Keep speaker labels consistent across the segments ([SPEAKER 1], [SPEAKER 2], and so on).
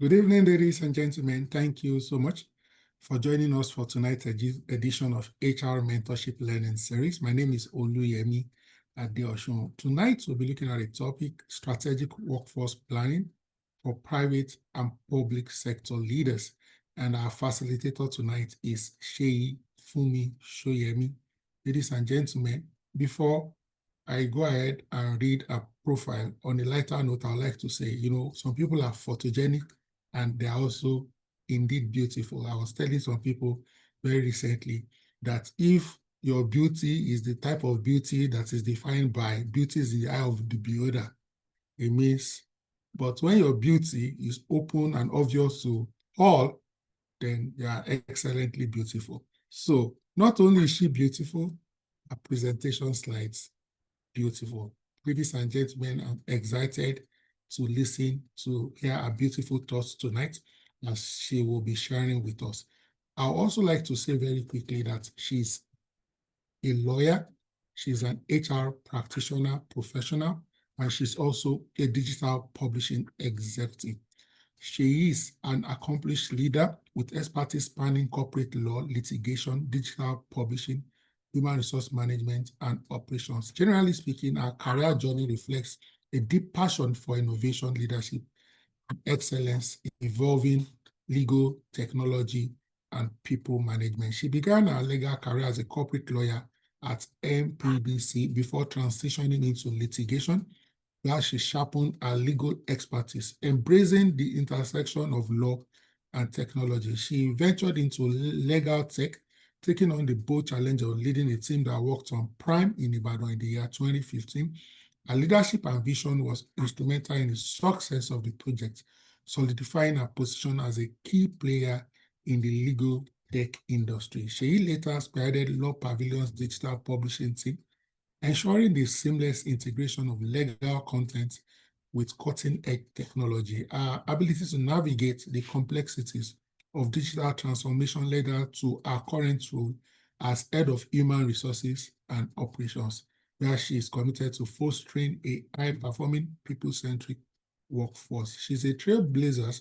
[SPEAKER 1] Good evening, ladies and gentlemen. Thank you so much for joining us for tonight's edition of HR Mentorship Learning Series. My name is Oluyemi Adeosun. Tonight, we'll be looking at a topic, strategic workforce planning for private and public sector leaders. And our facilitator tonight is Sheyi Fumi Shoyemi. Ladies and gentlemen, before I go ahead and read a profile, on a lighter note, I'd like to say, some people are photogenic, and they're also indeed beautiful. I was telling some people very recently that if your beauty is the type of beauty that is defined by beauty is in the eye of the beholder, it means, but when your beauty is open and obvious to all, then you are excellently beautiful. So not only is she beautiful, her presentation slides beautiful. Ladies and gentlemen, I'm excited to listen to hear her beautiful thoughts tonight as she will be sharing with us. I'd also like to say very quickly that she's a lawyer, she's an HR practitioner, professional, and she's also a digital publishing executive. She is an accomplished leader with expertise spanning corporate law, litigation, digital publishing, human resource management, and operations. Generally speaking, our career journey reflects a deep passion for innovation, leadership, and excellence involving legal, technology, and people management. She began her legal career as a corporate lawyer at MPBC before transitioning into litigation, where she sharpened her legal expertise, embracing the intersection of law and technology. She ventured into legal tech, taking on the bold challenge of leading a team that worked on Prime in Ibadan in the year 2015. Her leadership and vision was instrumental in the success of the project, solidifying her position as a key player in the legal tech industry. She later spearheaded Law Pavilion's digital publishing team, ensuring the seamless integration of legal content with cutting-edge technology. Our ability to navigate the complexities of digital transformation led her to our current role as head of human resources and operations, where she is committed to fostering a high-performing, people-centric workforce. She's a trailblazer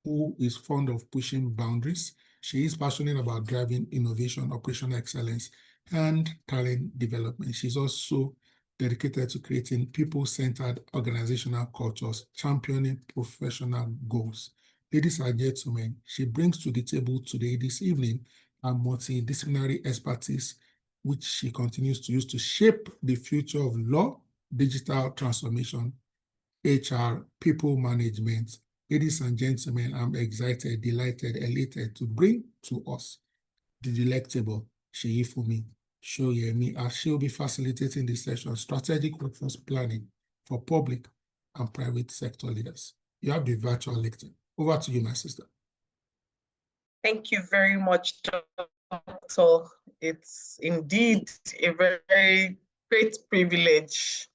[SPEAKER 1] who is fond of pushing boundaries. She is passionate about driving innovation, operational excellence, and talent development. She's also dedicated to creating people-centered organizational cultures, championing professional goals. Ladies and gentlemen, she brings to the table today, this evening, a multidisciplinary expertise, which she continues to use to shape the future of law, digital transformation, HR, people management. Ladies and gentlemen, I'm excited, delighted, elated to bring to us the delectable Sheyi Fumi Shoyemi, as she'll be facilitating the session, Strategic Workforce Planning for Public and Private Sector Leaders. You have the virtual lecture. Over to you, my sister.
[SPEAKER 2] Thank you very much, Dr. It's indeed a very great privilege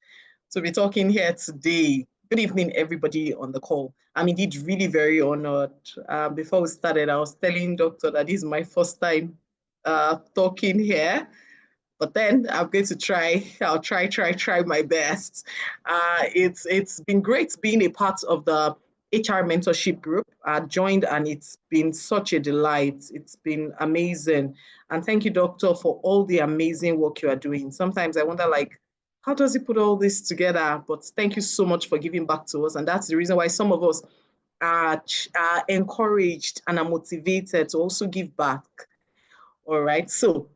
[SPEAKER 2] to be talking here today. Good evening, everybody on the call. I'm indeed really very honored. Before we started, I was telling Doctor that this is my first time talking here, but then I'm going to try. I'll try my best. It's been great being a part of the HR mentorship group. I joined and it's been such a delight. It's been amazing. And thank you, Doctor, for all the amazing work you are doing. Sometimes I wonder, like, how does he put all this together? But thank you so much for giving back to us. And that's the reason why some of us are encouraged and are motivated to also give back. All right. So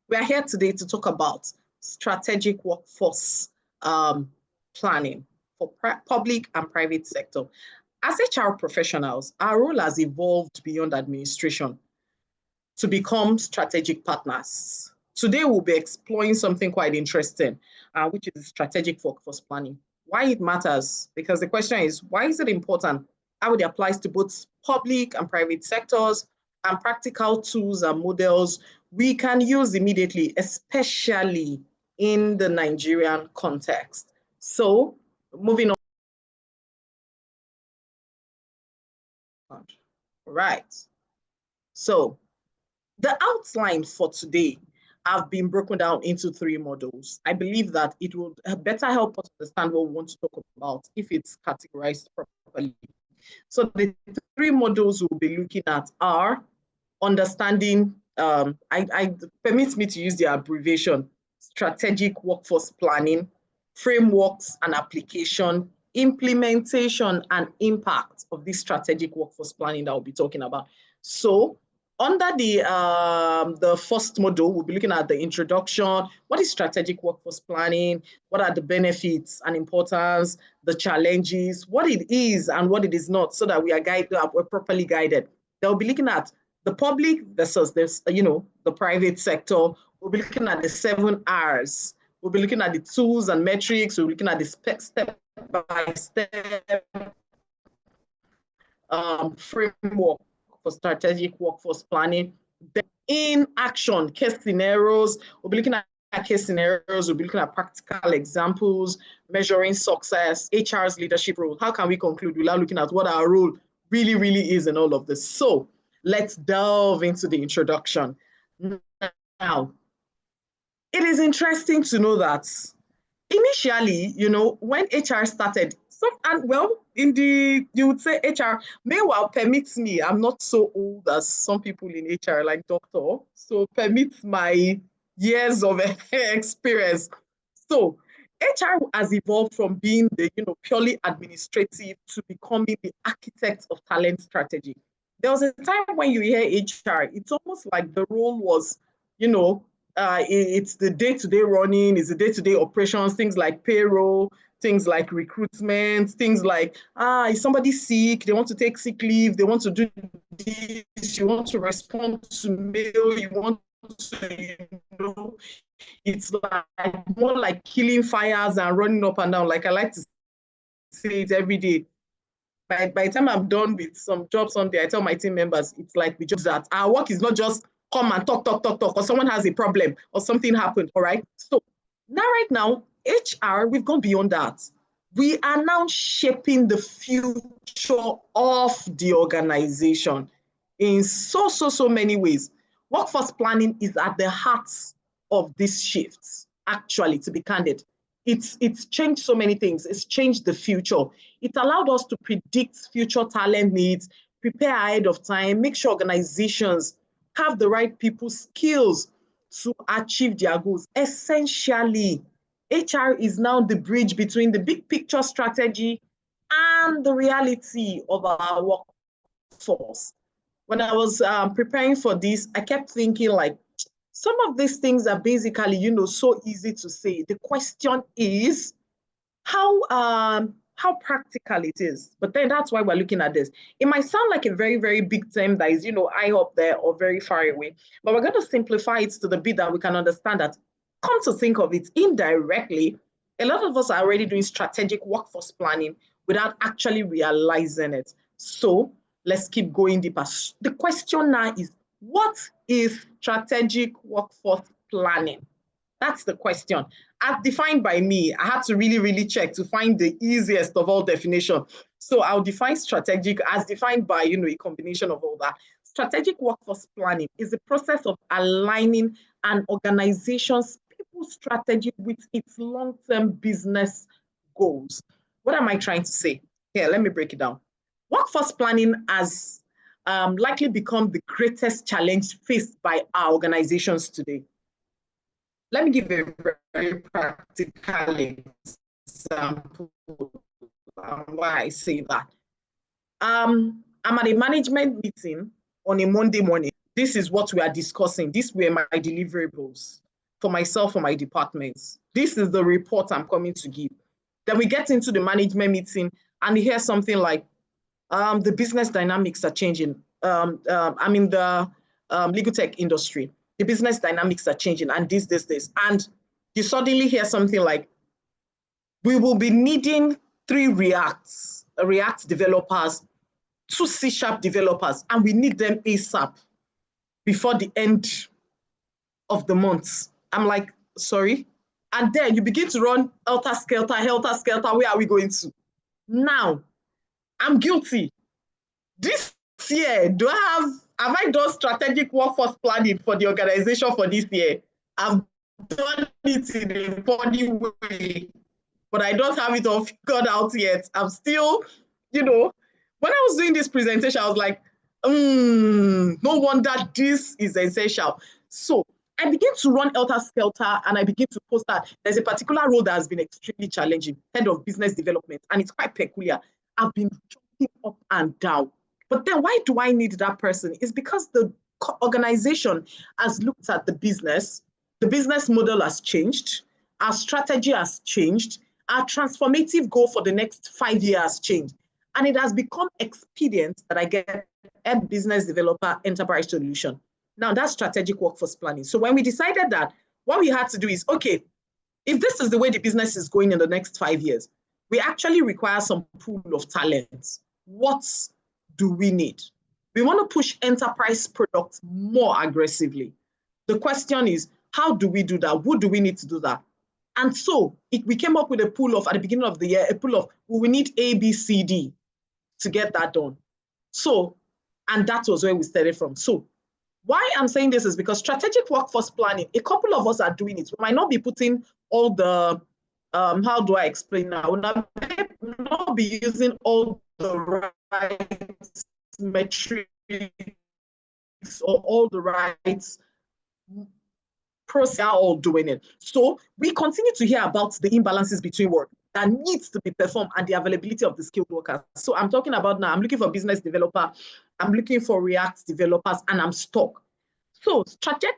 [SPEAKER 2] we are here today to talk about strategic workforce planning for public and private sector. As HR professionals, our role has evolved beyond administration to become strategic partners. Today, we'll be exploring something quite interesting, which is strategic workforce planning. Why it matters? Because the question is, why is it important? How it applies to both public and private sectors, and practical tools and models we can use immediately, especially in the Nigerian context. So, moving on. Right. So, the outline for today have been broken down into 3 models. I believe that it will better help us understand what we want to talk about if it's categorized properly. So the three models we'll be looking at are understanding, permits me to use the abbreviation, strategic workforce planning, frameworks and application, implementation and impact of this strategic workforce planning that we'll be talking about. So under the first module, we'll be looking at the introduction. What is strategic workforce planning? What are the benefits and importance, the challenges, what it is and what it is not, so that we are we're properly guided. They'll be looking at the public versus this, the private sector. We'll be looking at the 7 R's. We'll be looking at the tools and metrics. We'll be looking at the step-by-step framework for strategic workforce planning. Then in action, case scenarios. We'll be looking at case scenarios. We'll be looking at practical examples, measuring success, HR's leadership role. How can we conclude without looking at what our role really, really is in all of this? So let's delve into the introduction. Now, it is interesting to know that initially, when HR started, you would say HR, meanwhile, permits me, I'm not so old as some people in HR, like doctor, so permits my years of experience. So HR has evolved from being the purely administrative to becoming the architect of talent strategy. There was a time when you hear HR, it's almost like the role was, it's the day-to-day running, it's the day-to-day operations, things like payroll, things like recruitment, things like, is somebody sick? They want to take sick leave. They want to do this. You want to respond to mail. You want to, it's like more like killing fires and running up and down. Like I like to say it every day. By the time I'm done with some jobs on there, I tell my team members, it's like we just that our work is not just come and talk, or someone has a problem or something happened, all right? So right now, HR, we've gone beyond that. We are now shaping the future of the organization in so many ways. Workforce planning is at the heart of these shifts, actually, to be candid. It's changed so many things. It's changed the future. It allowed us to predict future talent needs, prepare ahead of time, make sure organizations have the right people skills to achieve their goals. Essentially, HR is now the bridge between the big picture strategy and the reality of our workforce. When I was preparing for this, I kept thinking like, some of these things are basically, so easy to say. The question is how practical it is. But then that's why we're looking at this. It might sound like a very, very big term that is, high up there or very far away. But we're going to simplify it to the bit that we can understand that, come to think of it indirectly, a lot of us are already doing strategic workforce planning without actually realizing it. So let's keep going deeper. The question now is, what is strategic workforce planning? That's the question. As defined by me, I had to really, really check to find the easiest of all definition. So I'll define strategic as defined by, a combination of all that. Strategic workforce planning is the process of aligning an organization's people strategy with its long-term business goals. What am I trying to say? Here, let me break it down. Workforce planning has likely become the greatest challenge faced by our organizations today. Let me give a very practical example why I say that. I'm at a management meeting on a Monday morning. This is what we are discussing. These were my deliverables for myself, for my departments. This is the report I'm coming to give. Then we get into the management meeting and you hear something like, the business dynamics are changing. I'm in the legal tech industry. The business dynamics are changing and this. And you suddenly hear something like, we will be needing 3 React developers, 2 C# developers, and we need them ASAP before the end of the month. I'm like, sorry? And then you begin to run helter-skelter, where are we going to? Now, I'm guilty. This year, have I done strategic workforce planning for the organization for this year? I've done it in a funny way, but I don't have it all figured out yet. I'm still, When I was doing this presentation, I was like, no wonder this is essential. So I began to run helter-skelter and I began to post that there's a particular role that has been extremely challenging, head of business development, and it's quite peculiar. I've been jumping up and down. But then why do I need that person? It's because the organization has looked at the business model has changed, our strategy has changed, our transformative goal for the next 5 years has changed. And it has become expedient that I get a business developer enterprise solution. Now that's strategic workforce planning. So when we decided that, what we had to do is, okay, if this is the way the business is going in the next 5 years, we actually require some pool of talents. What do we need? We want to push enterprise products more aggressively. The question is, how do we do that? Who do we need to do that? And so we came up with a pool of, at the beginning of the year, a pool of, well, we need A, B, C, D to get that done. So, and that was where we started from. So why I'm saying this is because strategic workforce planning, a couple of us are doing it. We might not be putting all the, how do I explain now? We will not be using all the right metrics or all the right process, are all doing it. So we continue to hear about the imbalances between work that needs to be performed and the availability of the skilled workers. So I'm talking about now, I'm looking for business developer, I'm looking for React developers, and I'm stuck. So strategic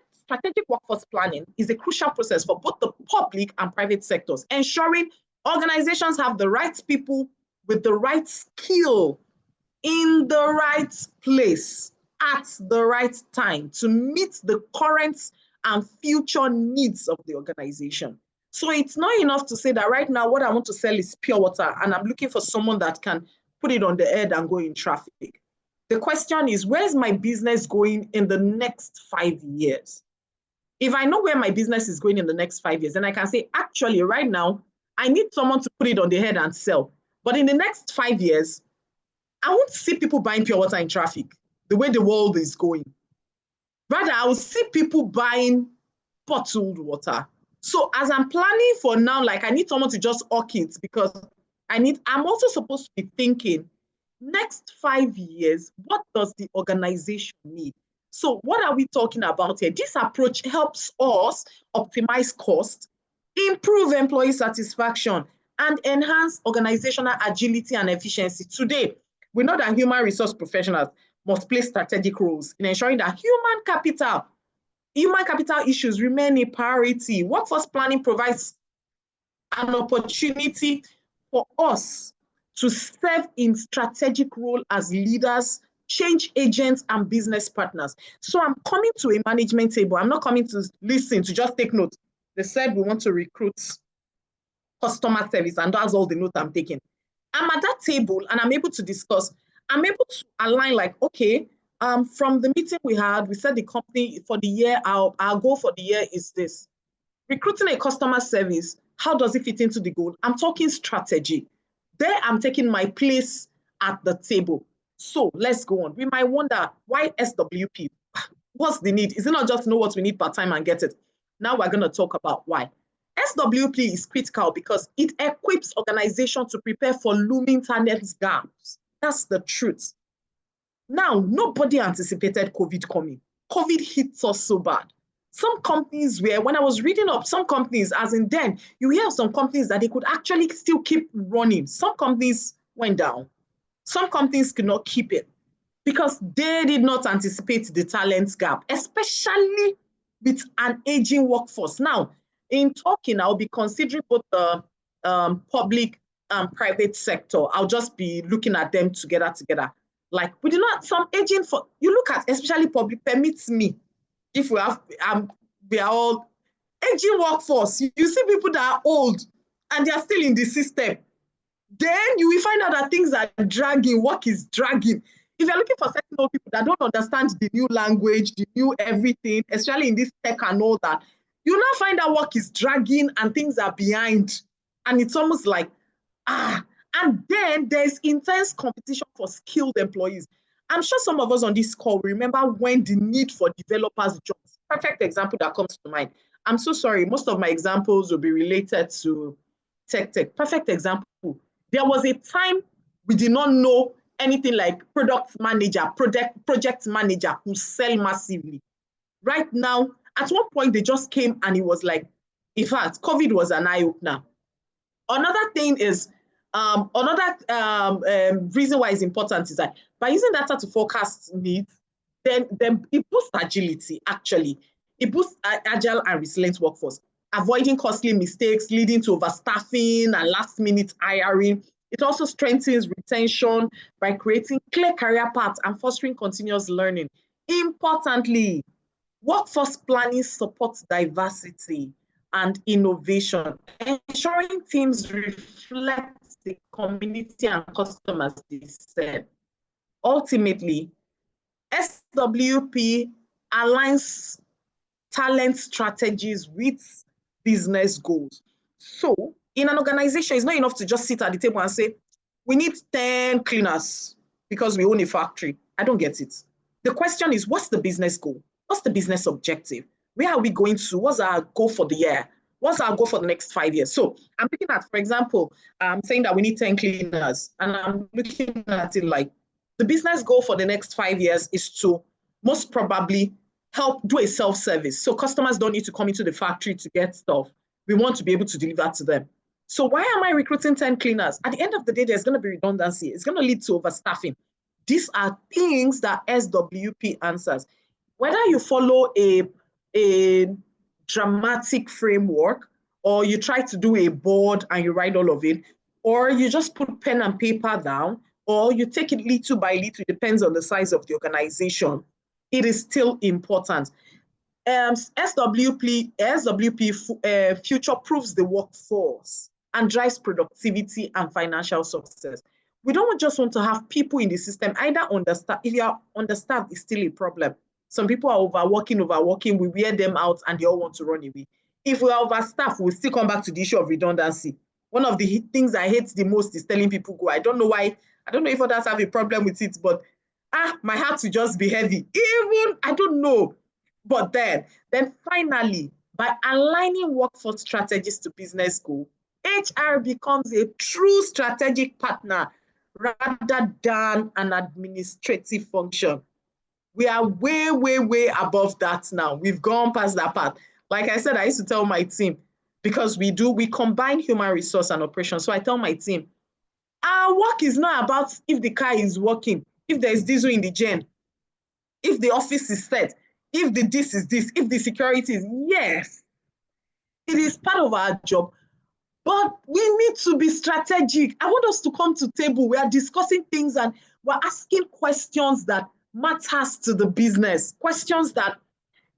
[SPEAKER 2] workforce planning is a crucial process for both the public and private sectors, ensuring organizations have the right people with the right skill in the right place at the right time to meet the current and future needs of the organization. So it's not enough to say that right now what I want to sell is pure water and I'm looking for someone that can put it on the head and go in traffic. The question is, where's my business going in the next 5 years? If I know where my business is going in the next 5 years, then I can say, actually, right now, I need someone to put it on the head and sell. But in the next 5 years, I won't see people buying pure water in traffic the way the world is going. Rather, I will see people buying bottled water. So as I'm planning for now, like I need someone to just hawk it because I'm also supposed to be thinking, next 5 years, what does the organization need? So what are we talking about here? This approach helps us optimize cost, improve employee satisfaction, and enhance organizational agility and efficiency. Today, we know that human resource professionals must play strategic roles in ensuring that human capital issues remain a priority. Workforce planning provides an opportunity for us to serve in strategic role as leaders, change agents, and business partners. So I'm coming to a management table. I'm not coming to listen, to just take notes. They said we want to recruit customer service, and that's all the notes I'm taking. I'm at that table and I'm able to discuss. I'm able to align like, okay, from the meeting we had, we said the company for the year, our goal for the year is this. Recruiting a customer service, how does it fit into the goal? I'm talking strategy. There I'm taking my place at the table. So let's go on. We might wonder, why SWP? What's the need? Is it not just know what we need part-time and get it? Now we're going to talk about why. SWP is critical because it equips organizations to prepare for looming talent gaps. That's the truth. Now, nobody anticipated COVID coming. COVID hit us so bad. Some companies when I was reading up, some companies, as in then, you hear some companies that they could actually still keep running. Some companies went down. Some companies could not keep it because they did not anticipate the talent gap, especially with an aging workforce. Now, in talking, I'll be considering both the public and private sector. I'll just be looking at them together. Like we do not, some aging for, you look at, especially public, permits me, if we have, we are all aging workforce. You see people that are old and they are still in the system. Then you will find out that things are dragging, work is dragging. If you're looking for certain old people that don't understand the new language, the new everything, especially in this tech and all that, you now find out work is dragging and things are behind. And it's almost like, and then there's intense competition for skilled employees. I'm sure some of us on this call remember when the need for developers jobs. Perfect example that comes to mind. I'm so sorry, most of my examples will be related to tech. Perfect example. There was a time we did not know anything like product manager, project manager who sell massively. Right now, at one point, they just came and it was like, in fact, COVID was an eye-opener. Another thing is, another reason why it's important is that by using data to forecast needs, then it boosts agility, actually. It boosts agile and resilient workforce, avoiding costly mistakes leading to overstaffing and last-minute hiring. It also strengthens retention by creating clear career paths and fostering continuous learning. Importantly, workforce planning supports diversity and innovation, ensuring teams reflect the community and customers they serve. Ultimately, SWP aligns talent strategies with business goals. So in an organization, it's not enough to just sit at the table and say, we need 10 cleaners because we own a factory. I don't get it. The question is, what's the business goal? What's the business objective? Where are we going to? What's our goal for the year? What's our goal for the next 5 years? So I'm looking at, for example, I'm saying that we need 10 cleaners, and I'm looking at it like the business goal for the next 5 years is to most probably help do a self-service. So customers don't need to come into the factory to get stuff. We want to be able to deliver to them. So why am I recruiting 10 cleaners? At the end of the day, there's going to be redundancy. It's going to lead to overstaffing. These are things that SWP answers. Whether you follow a dramatic framework, or you try to do a board and you write all of it, or you just put pen and paper down, or you take it little by little, it depends on the size of the organization, it is still important. SWP future-proofs the workforce and drives productivity and financial success. We don't just want to have people in the system either understaffed. If you are understaffed, it's still a problem. Some people are overworking, we wear them out and they all want to run away. If we are overstaffed, we'll still come back to the issue of redundancy. One of the things I hate the most is telling people go. I don't know why. I don't know if others have a problem with it, but my heart will just be heavy. Even, I don't know. But then finally, by aligning workforce strategies to business goals, HR becomes a true strategic partner rather than an administrative function. We are way, way, way above that now. We've gone past that part. Like I said, I used to tell my team, because we combine human resource and operations. So I tell my team, our work is not about if the car is working, if there's diesel in the gen, if the office is set, if the this is this, if the security is, yes, it is part of our job. But we need to be strategic. I want us to come to the table. We are discussing things and we're asking questions that matters to the business, questions that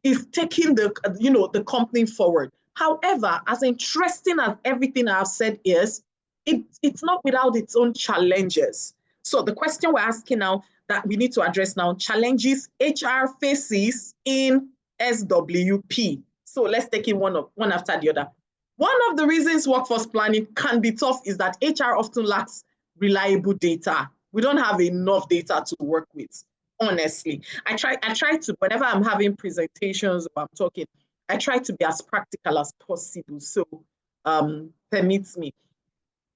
[SPEAKER 2] is taking the company forward. However, as interesting as everything I've said is, it's not without its own challenges. So the question we're asking now that we need to address now, challenges HR faces in SWP. So let's take it one after the other. One of the reasons workforce planning can be tough is that HR often lacks reliable data. We don't have enough data to work with, honestly. I try to, whenever I'm having presentations or I'm talking, I try to be as practical as possible. So permits me.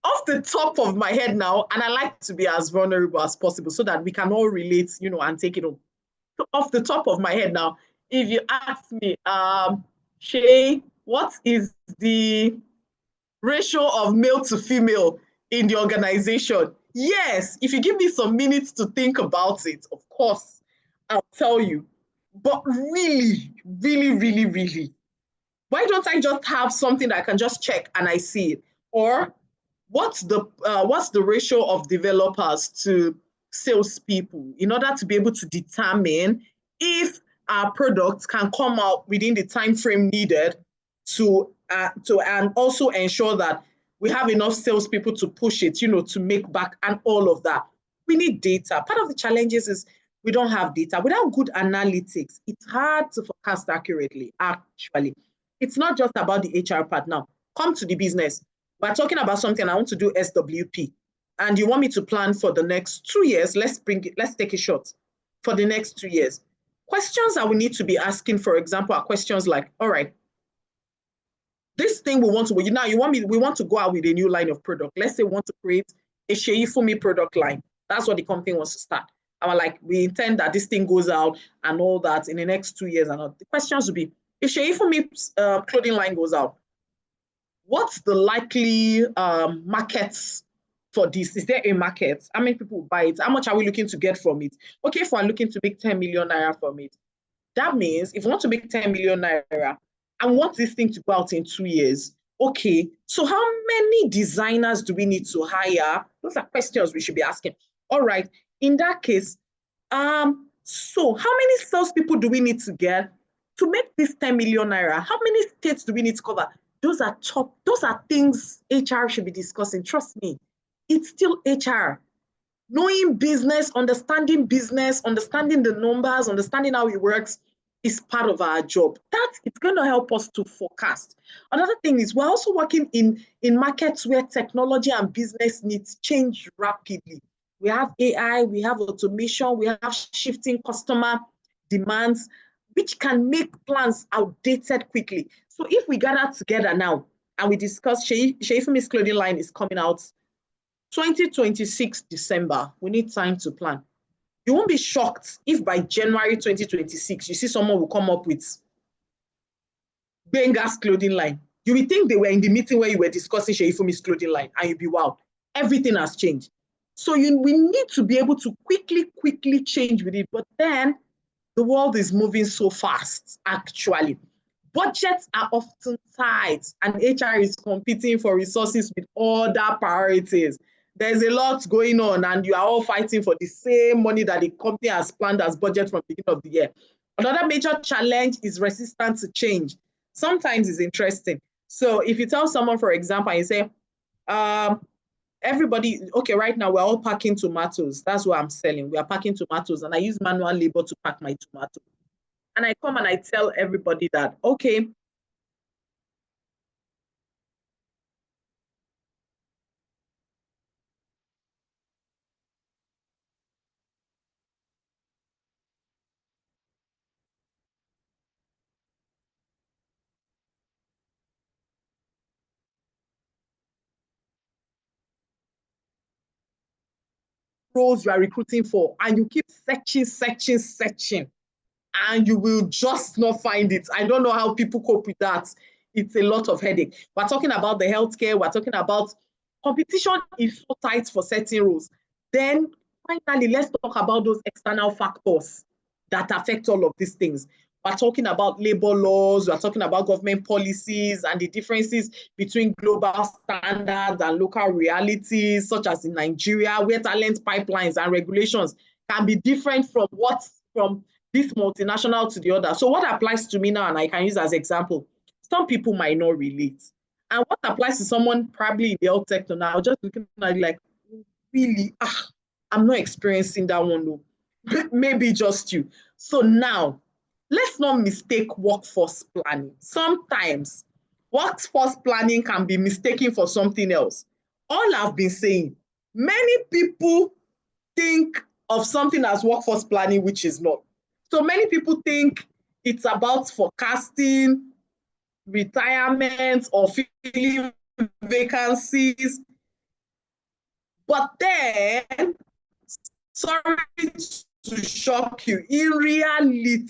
[SPEAKER 2] Off the top of my head now, and I like to be as vulnerable as possible so that we can all relate, and take it home. So off the top of my head now, if you ask me, Shay, what is the ratio of male to female in the organization? Yes, if you give me some minutes to think about it, of course, I'll tell you. But really, really, really, really, why don't I just have something that I can just check and I see it? Or what's the ratio of developers to salespeople in order to be able to determine if our products can come out within the time frame needed to and also ensure that we have enough salespeople to push it, to make back and all of that. We need data. Part of the challenges is we don't have data. Without good analytics, it's hard to forecast accurately, actually. It's not just about the HR part now. Come to the business. We're talking about something, I want to do SWP. And you want me to plan for the next 2 years. Let's take a shot for the next 2 years. Questions that we need to be asking, for example, are questions like, all right, this thing we want to go out with a new line of product. Let's say we want to create a Sheifumi product line. That's what the company wants to start. And we're like, we intend that this thing goes out and all that in the next 2 years. And all. The questions would be, if Seyifunmi's clothing line goes out, what's the likely markets for this? Is there a market? How many people buy it? How much are we looking to get from it? Okay, if we're looking to make 10 million naira from it, that means if we want to make 10 million naira and want this thing to go out in 2 years, okay, so how many designers do we need to hire? Those are questions we should be asking. All right, in that case, so how many salespeople do we need to get to make this 10 million naira? How many states do we need to cover? Those are things HR should be discussing. Trust me, it's still HR. Knowing business, understanding the numbers, understanding how it works is part of our job. It's going to help us to forecast. Another thing is we're also working in markets where technology and business needs change rapidly. We have AI, we have automation, we have shifting customer demands, which can make plans outdated quickly. So if we gather together now and we discuss Seyifunmi's clothing line is coming out 2026 December, we need time to plan. You won't be shocked if by January 2026, you see someone will come up with Gbenga's clothing line. You will think they were in the meeting where you were discussing Seyifunmi's clothing line and you'll be, wow, everything has changed. So we need to be able to quickly change with it. But then the world is moving so fast, actually. Budgets are often tight and HR is competing for resources with other priorities. There's a lot going on and you are all fighting for the same money that the company has planned as budget from the beginning of the year. Another major challenge is resistance to change. Sometimes it's interesting. So if you tell someone, for example, and you say, everybody, okay, right now we're all packing tomatoes. That's what I'm selling. We are packing tomatoes and I use manual labor to pack my tomatoes. And I come and I tell everybody that, okay, roles you are recruiting for, and you keep searching, and you will just not find it. I don't know how people cope with that. It's a lot of headache. We're talking about the healthcare. We're talking about competition is so tight for certain roles. Then finally, let's talk about those external factors that affect all of these things. We're talking about labor laws, we're talking about government policies and the differences between global standards and local realities, such as in Nigeria, where talent pipelines and regulations can be different from this multinational to the other. So what applies to me now, and I can use as example, some people might not relate. And what applies to someone probably in the health sector now, just looking at it like, really, I'm not experiencing that one though. Maybe just you. So now, let's not mistake workforce planning. Sometimes workforce planning can be mistaken for something else. All I've been saying, many people think of something as workforce planning, which is not. So many people think it's about forecasting retirement or filling vacancies. But then, sorry to shock you, in reality,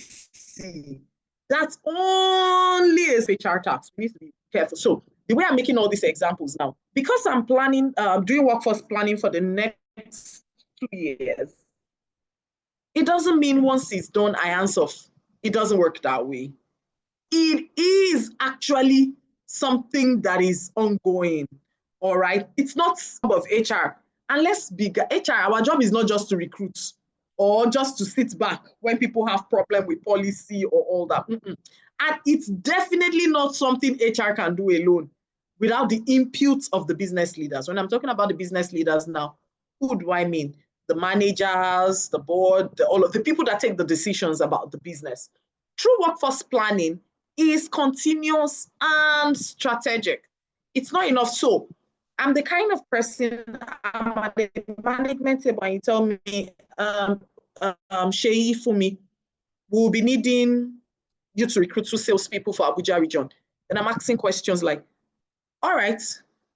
[SPEAKER 2] that's only a HR task. We need to be careful. So the way I'm making all these examples now, because I'm planning, doing workforce planning for the next 2 years, it doesn't mean once it's done, I hands off. It doesn't work that way. It is actually something that is ongoing, all right? It's not of HR. And let's be HR, our job is not just to recruit or just to sit back when people have problem with policy or all that. And it's definitely not something HR can do alone without the input of the business leaders. When I'm talking about the business leaders now, who do I mean? The managers, the board, all of the people that take the decisions about the business. True workforce planning is continuous and strategic. It's not enough. So I'm the kind of person, I'm at the management table and you tell me, Seyifunmi, we'll be needing you to recruit 2 salespeople for Abuja region. And I'm asking questions like, all right,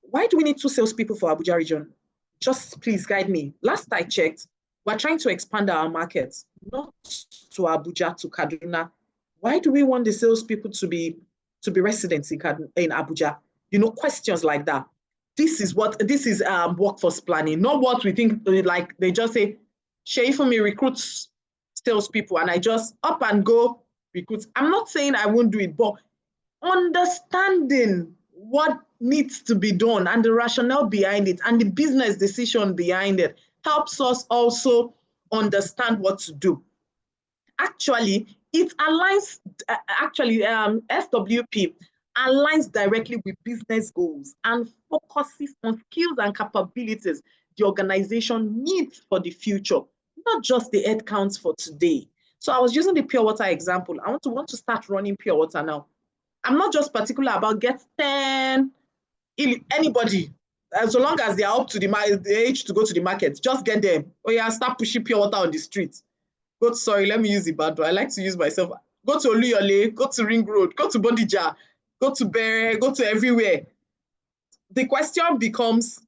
[SPEAKER 2] why do we need 2 salespeople for Abuja region? just please guide me. Last I checked, we're trying to expand our markets, not to Abuja, to Kaduna. Why do we want the salespeople to be residents in Abuja? You know, questions like that. This is workforce planning, not what we think. Like they just say, Sheifumi recruits salespeople, and I just up and go recruit. I'm not saying I won't do it, but understanding what needs to be done and the rationale behind it and the business decision behind it helps us also understand what to do. Actually, it aligns, SWP aligns directly with business goals and focuses on skills and capabilities the organization needs for the future, not just the headcounts for today. So I was using the pure water example. I want to start running pure water now. I'm not just particular about get 10, anybody, as long as they are up to the age to go to the market, just get them. Oh yeah, start pushing pure water on the street. Sorry, let me use the bad one. I like to use myself. Go to Oluyole, go to Ring Road, go to Bodija, go to Bere, go to everywhere. The question becomes,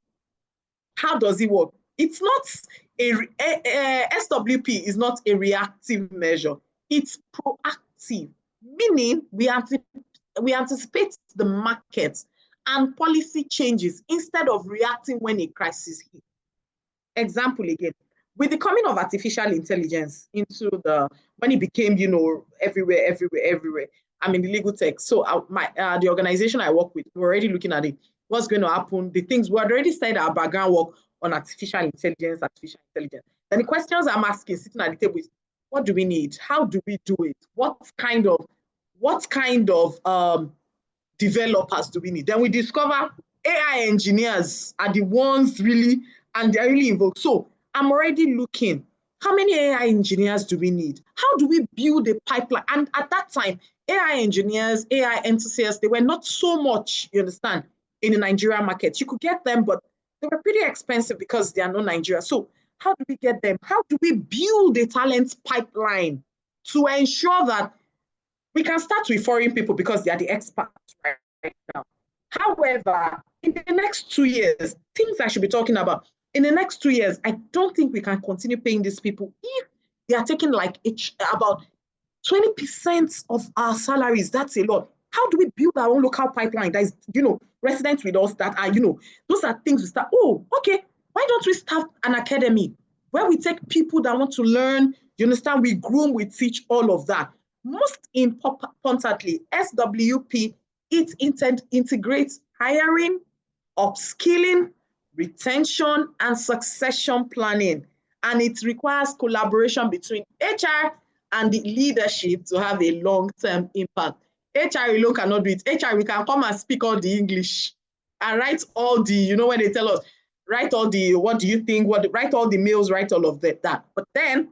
[SPEAKER 2] how does it work? It's not SWP is not a reactive measure. It's proactive, meaning we anticipate the market and policy changes instead of reacting when a crisis hits. Example again, with the coming of artificial intelligence when it became, everywhere. I'm in the legal tech. So the organization I work with, we're already looking at it. What's going to happen? The things we had already started our background work on artificial intelligence. Then the questions I'm asking, sitting at the table, is what do we need? How do we do it? What kind of developers do we need? Then we discover AI engineers are the ones really, and they're really involved. So I'm already looking, how many AI engineers do we need? How do we build a pipeline? And at that time, AI engineers, AI enthusiasts, they were not so much, you understand, in the Nigerian market. You could get them, but they were pretty expensive because they are not Nigeria. So how do we get them? How do we build a talent pipeline to ensure that we can start with foreign people because they are the experts right now? However, in the next 2 years, things I should be talking about, in the next 2 years, I don't think we can continue paying these people if they are taking like about 20% of our salaries. That's a lot. How do we build our own local pipeline that is, residents with us that are, those are things we start. Oh, okay. Why don't we start an academy where we take people that want to learn, you understand, we groom, we teach all of that. Most importantly, SWP, it integrates hiring, upskilling, retention, and succession planning. And it requires collaboration between HR and the leadership to have a long-term impact. HR alone cannot do it. HR, we can come and speak all the English and write all the, when they tell us, write all the, what do you think, write all the mails, write all of that. But then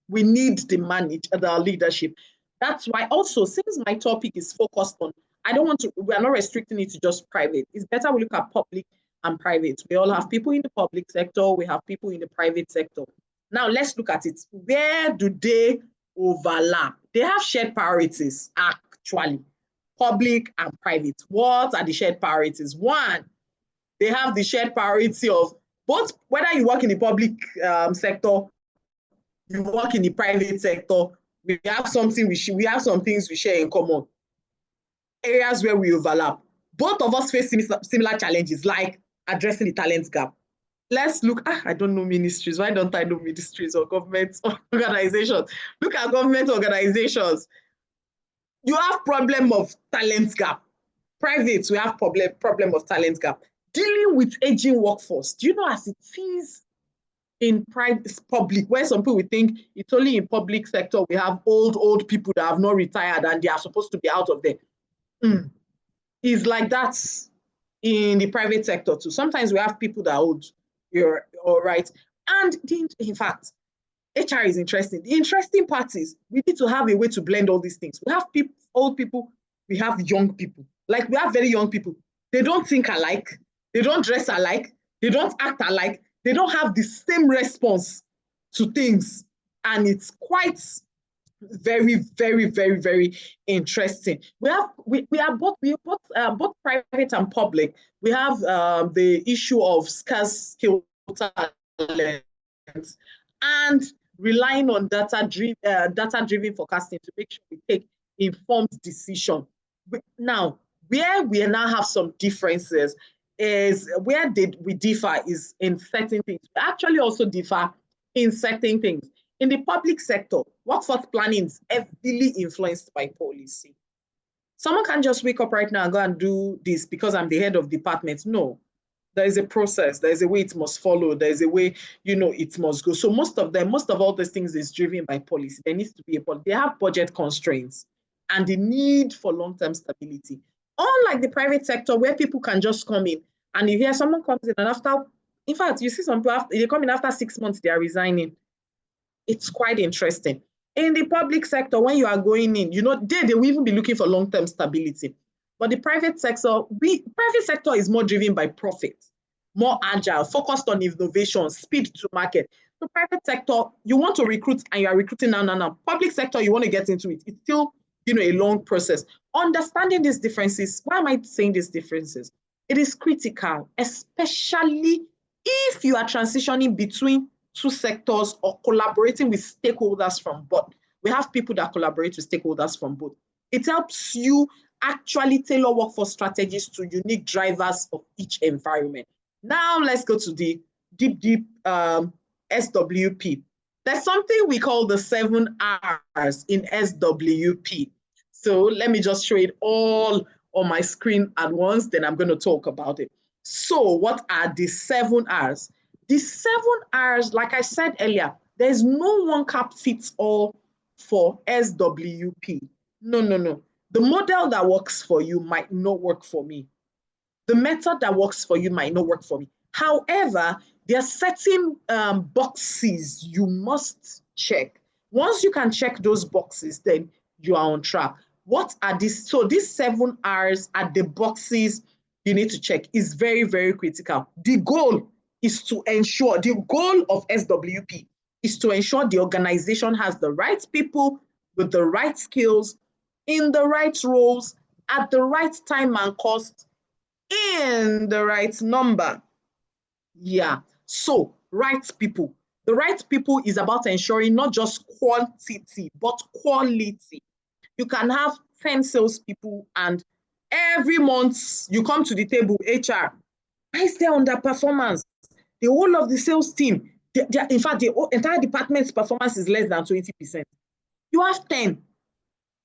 [SPEAKER 2] we need the leadership. That's why also, since my topic is focused on, we are not restricting it to just private. It's better we look at public and private. We all have people in the public sector, we have people in the private sector. Now let's look at it. Where do they overlap? They have shared priorities, actually, public and private. What are the shared priorities? One, they have the shared priority of both, whether you work in the public sector, you work in the private sector, we have some things we share in common. Areas where we overlap. Both of us face similar challenges, like addressing the talent gap. Let's look, I don't know ministries. Why don't I know ministries or government organizations? Look at government organizations. You have problem of talent gap. Private, we have problem of talent gap. Dealing with aging workforce. Do you know, as it is in public, where some people would think it's only in public sector we have old people that have not retired and they are supposed to be out of there. It's like that in the private sector too. Sometimes we have people that are old. You're all right. And in fact, HR is interesting. The interesting part is we need to have a way to blend all these things. We have old people, we have young people. Like we have very young people. They don't think alike. They don't dress alike. They don't act alike. They don't have the same response to things. And it's quite very, very, very, very interesting. We are both private and public. We have the issue of scarce skills talent and relying on data-driven forecasting to make sure we take informed decision. Now, where we now have some differences is where we differ is in certain things. We actually also differ in certain things. In the public sector, workforce planning is heavily influenced by policy. Someone can't just wake up right now and go and do this because I'm the head of department. No, there is a process. There is a way it must follow. There is a way, it must go. So most of all these things is driven by policy. There needs to be they have budget constraints and the need for long-term stability. Unlike the private sector where people can just come in and you hear someone comes in and in fact, you see some people, they come in after 6 months, they are resigning. It's quite interesting. In the public sector, when you are going in, they will even be looking for long-term stability. But the private sector, is more driven by profit, more agile, focused on innovation, speed to market. So private sector, you want to recruit and you are recruiting now. Public sector, you want to get into it. It's still, a long process. Understanding these differences, why am I saying these differences? It is critical, especially if you are transitioning between two sectors or collaborating with stakeholders from both. We have people that collaborate with stakeholders from both. It helps you actually tailor workforce strategies to unique drivers of each environment. Now let's go to the deep SWP. There's something we call the 7 R's in SWP. So let me just show it all on my screen at once, then I'm going to talk about it. So what are the 7 R's? The 7 R's, like I said earlier, there's no one cap fits all for SWP. No. The model that works for you might not work for me. The method that works for you might not work for me. However, there are certain boxes you must check. Once you can check those boxes, then you are on track. What are these? So these 7 R's are the boxes you need to check. Is very, very critical. The goal is to ensure, the goal of SWP is to ensure the organization has the right people with the right skills, in the right roles, at the right time and cost, in the right number. Yeah, so right people. The right people is about ensuring not just quantity, but quality. You can have 10 salespeople and every month you come to the table, HR, why is there underperformance? The whole of the sales team, in fact, the entire department's performance is less than 20%. You have 10,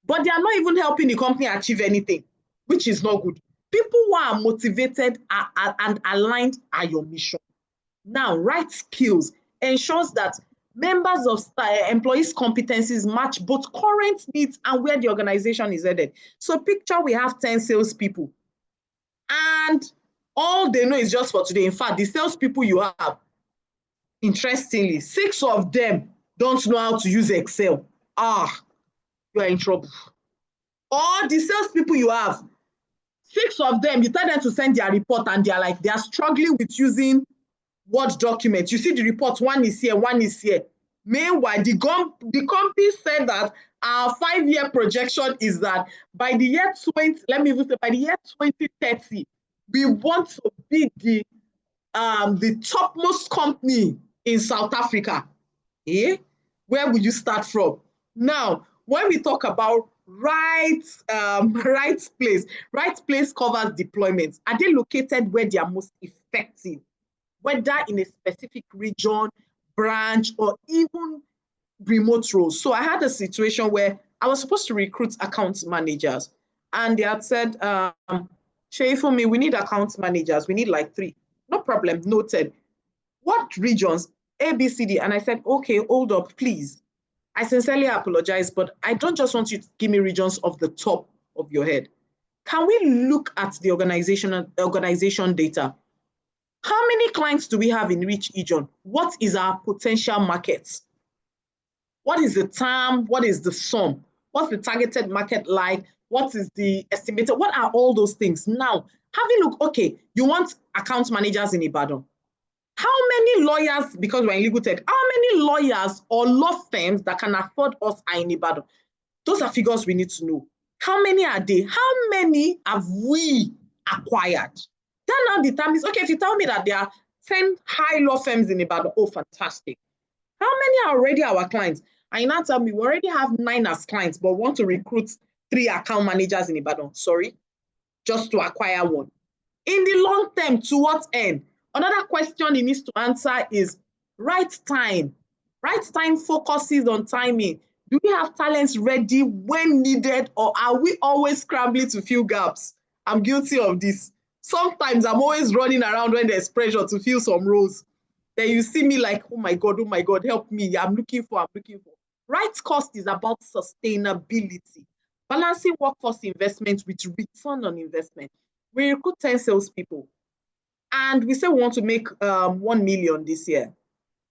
[SPEAKER 2] but they are not even helping the company achieve anything, which is not good. People who are motivated and aligned are your mission. Now, right skills ensures that members of employees' competencies match both current needs and where the organization is headed. So picture we have 10 salespeople and all they know is just for today. In fact, the salespeople you have, interestingly, 6 of them don't know how to use Excel. You are in trouble. Or the salespeople you have, 6 of them, you tell them to send their report and they are struggling with using Word documents. You see the report, one is here, one is here. Meanwhile, the company said that our 5-year projection is that by the year 2030, we want to be the topmost company in South Africa. Where would you start from? Now, when we talk about right place covers deployments. Are they located where they are most effective? Whether in a specific region, branch, or even remote roles. So I had a situation where I was supposed to recruit account managers, and they had said, Sheifumi, we need account managers. We need like 3. No problem, noted. What regions? A, B, C, D. And I said, okay, hold up, please. I sincerely apologize, but I don't just want you to give me regions off the top of your head. Can we look at the organization data? How many clients do we have in each region? What is our potential market? What is the TAM? What is the sum? What's the targeted market like? What is the estimated? What are all those things? Now, have a look. Okay, you want account managers in Ibadan. How many lawyers, because we're in legal tech, how many lawyers or law firms that can afford us are in Ibadan? Those are figures we need to know. How many are they? How many have we acquired? That now determines, okay, if you tell me that there are 10 high law firms in Ibadan. Oh, fantastic. How many are already our clients? And you now tell me we already have 9 as clients, but want to recruit 3 account managers in Ibadan. Sorry, just to acquire 1. In the long term, to what end? Another question he needs to answer is right time. Right time focuses on timing. Do we have talents ready when needed, or are we always scrambling to fill gaps? I'm guilty of this. Sometimes I'm always running around when there's pressure to fill some roles. Then you see me like, oh my God, help me. I'm looking for. Right cost is about sustainability. Balancing workforce investment with return on investment. We recruit 10 salespeople and we say we want to make 1 million this year.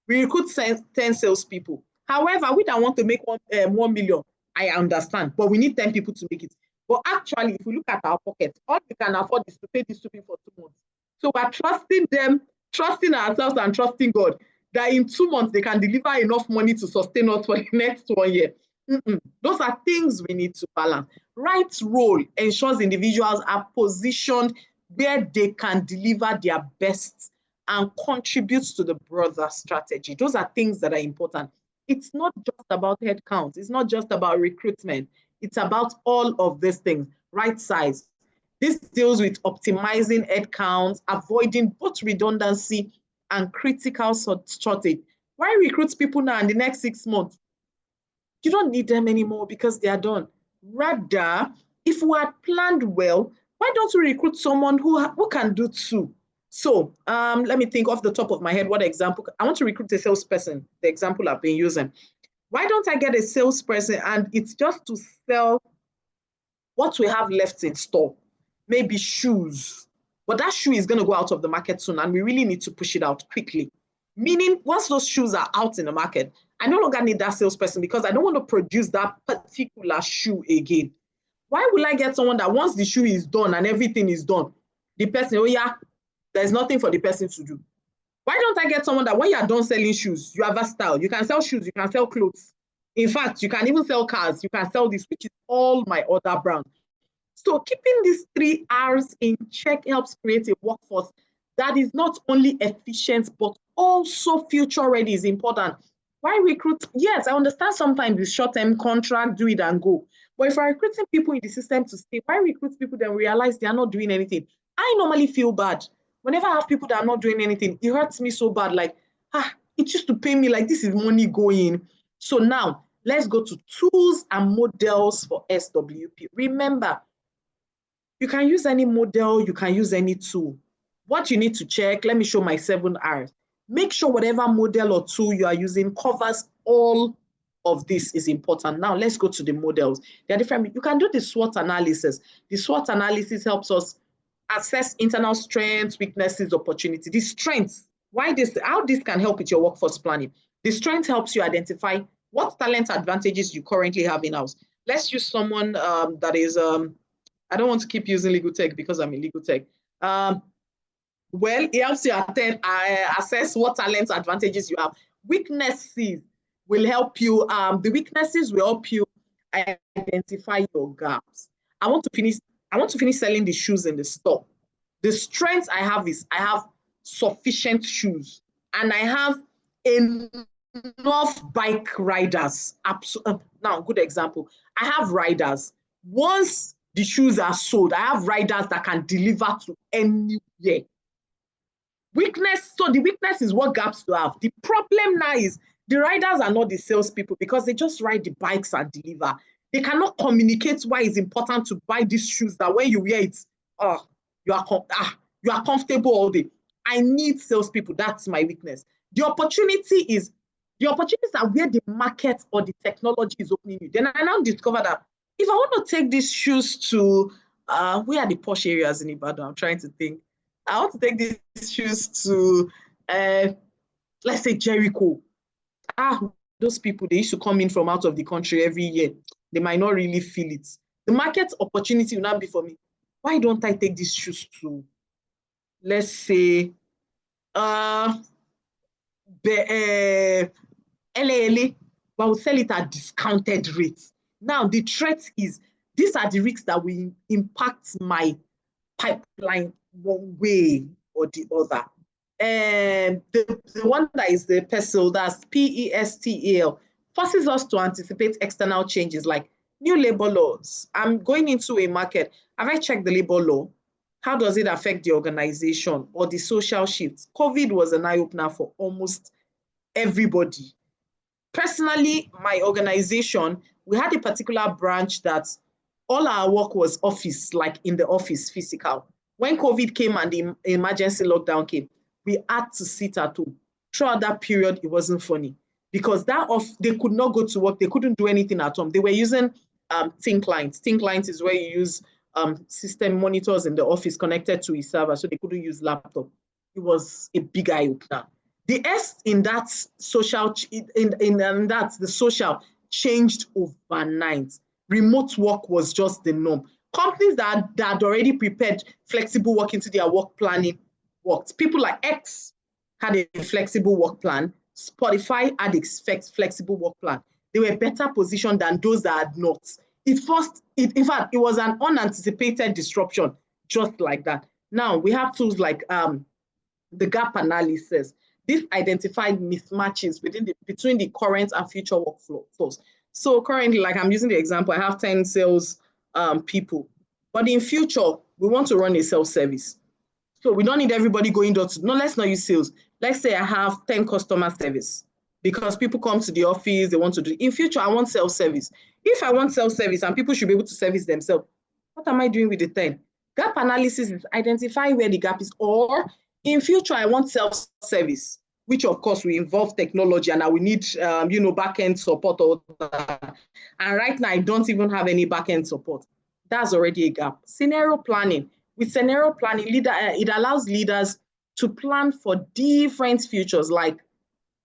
[SPEAKER 2] We recruit 10 salespeople. However, we don't want to make 1 million. I understand, but we need 10 people to make it. But actually, if we look at our pocket, all we can afford is to pay these 2 people for 2 months. So we're trusting them, trusting ourselves and trusting God that in 2 months they can deliver enough money to sustain us for the next 1 year. Those are things we need to balance. Right role ensures individuals are positioned where they can deliver their best and contribute to the broader strategy. Those are things that are important. It's not just about headcount. It's not just about recruitment. It's about all of these things. Right size. This deals with optimizing headcounts, avoiding both redundancy and critical shortage. Why recruit people now in the next 6 months? You don't need them anymore because they are done. Rather, if we had planned well, why don't we recruit someone who can do 2? So let me think off the top of my head what example. I want to recruit a salesperson, the example I've been using. Why don't I get a salesperson and it's just to sell what we have left in store? Maybe shoes. But that shoe is going to go out of the market soon and we really need to push it out quickly. Meaning, once those shoes are out in the market, I no longer need that salesperson because I don't want to produce that particular shoe again. Why will I get someone that once the shoe is done and everything is done, the person, oh yeah, there's nothing for the person to do? Why don't I get someone that when you're done selling shoes, you are versatile. You can sell shoes, you can sell clothes. In fact, you can even sell cars. You can sell this, which is all my other brands. So keeping these 3 R's in check helps create a workforce that is not only efficient, but also future ready is important. Why recruit? Yes, I understand sometimes it's short-term contract, do it and go. But if I'm recruiting people in the system to stay, why recruit people then realize they are not doing anything? I normally feel bad. Whenever I have people that are not doing anything, it hurts me so bad. Like, it used to pay me like this is money going. So now, let's go to tools and models for SWP. Remember, you can use any model, you can use any tool. What you need to check, let me show my 7 R's. Make sure whatever model or tool you are using covers all of this is important. Now let's go to the models. There are different, you can do the SWOT analysis. The SWOT analysis helps us assess internal strengths, weaknesses, opportunity. The strengths, how this can help with your workforce planning. The strength helps you identify what talent advantages you currently have in-house. Let's use someone that is, I don't want to keep using legal tech because I'm in legal tech. Well, it helps you assess what talent advantages you have. Weaknesses will help you. The weaknesses will help you identify your gaps. I want to finish selling the shoes in the store. The strengths I have is I have sufficient shoes and I have enough bike riders. Now, good example. I have riders. Once the shoes are sold, I have riders that can deliver to anywhere. Weakness, so the weakness is what gaps you have. The problem now is the riders are not the salespeople because they just ride the bikes and deliver. They cannot communicate why it's important to buy these shoes that when you wear it, you are comfortable all day. I need salespeople. That's my weakness. The opportunities are where the market or the technology is opening you. Then I now discover that if I want to take these shoes to, where are the posh areas in Ibadan? I'm trying to think. I want to take these shoes to, let's say Jericho. Those people, they used to come in from out of the country every year. They might not really feel it. The market opportunity will not be for me. Why don't I take these shoes to, let's say, LA, but I will sell it at discounted rates. Now, the threat is, these are the risks that will impact my pipeline one way or the other. the one that is the PESTEL, that's PESTEL, forces us to anticipate external changes like new labor laws. I'm going into a market. Have I checked the labor law? How does it affect the organization or the social shifts? COVID was an eye-opener for almost everybody. Personally, my organization, we had a particular branch that all our work was office, like in the office, physical. When COVID came and the emergency lockdown came, we had to sit at home. Throughout that period, it wasn't funny because they could not go to work. They couldn't do anything at home. They were using Think Lines. Think Lines is where you use system monitors in the office connected to a server, so they couldn't use laptop. It was a big eye-opener. The S in that social, the social changed overnight. Remote work was just the norm. Companies that had already prepared flexible work into their work planning worked. People like X had a flexible work plan. Spotify had a flexible work plan. They were better positioned than those that had not. In fact, it was an unanticipated disruption, just like that. Now we have tools like the gap analysis. This identified mismatches between the current and future workflows. So currently, like I'm using the example, I have 10 sales people, but in future, we want to run a self-service. So we don't need everybody going door to door. No, let's not use sales. Let's say I have 10 customer service because people come to the office, they want to do. In future, I want self-service. If I want self-service and people should be able to service themselves, what am I doing with the 10? Gap analysis is identifying where the gap is, or in future, I want self-service, which of course will involve technology and I will need, back-end support. And right now, I don't even have any back-end support. That's already a gap. Scenario planning. With scenario planning, it allows leaders to plan for different futures, like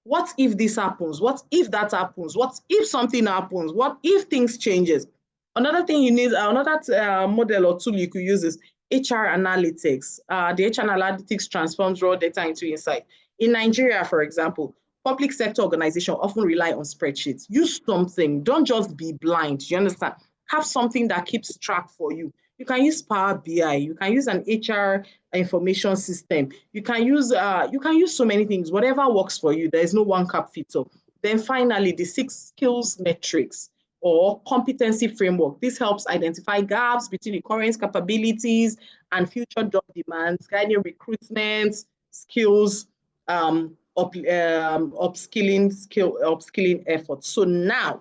[SPEAKER 2] what if this happens? What if that happens? What if something happens? What if things changes? Another thing you need, another model or tool you could use is HR analytics. The HR analytics transforms raw data into insight. In Nigeria, for example, public sector organizations often rely on spreadsheets. Use something. Don't just be blind. You understand? Have something that keeps track for you. You can use Power BI. You can use an HR information system. You can use so many things. Whatever works for you. There is no one cap fits all. Then finally, the 6 skills metrics or competency framework. This helps identify gaps between the current capabilities and future job demands, guiding recruitment, skills, upskilling efforts. So now,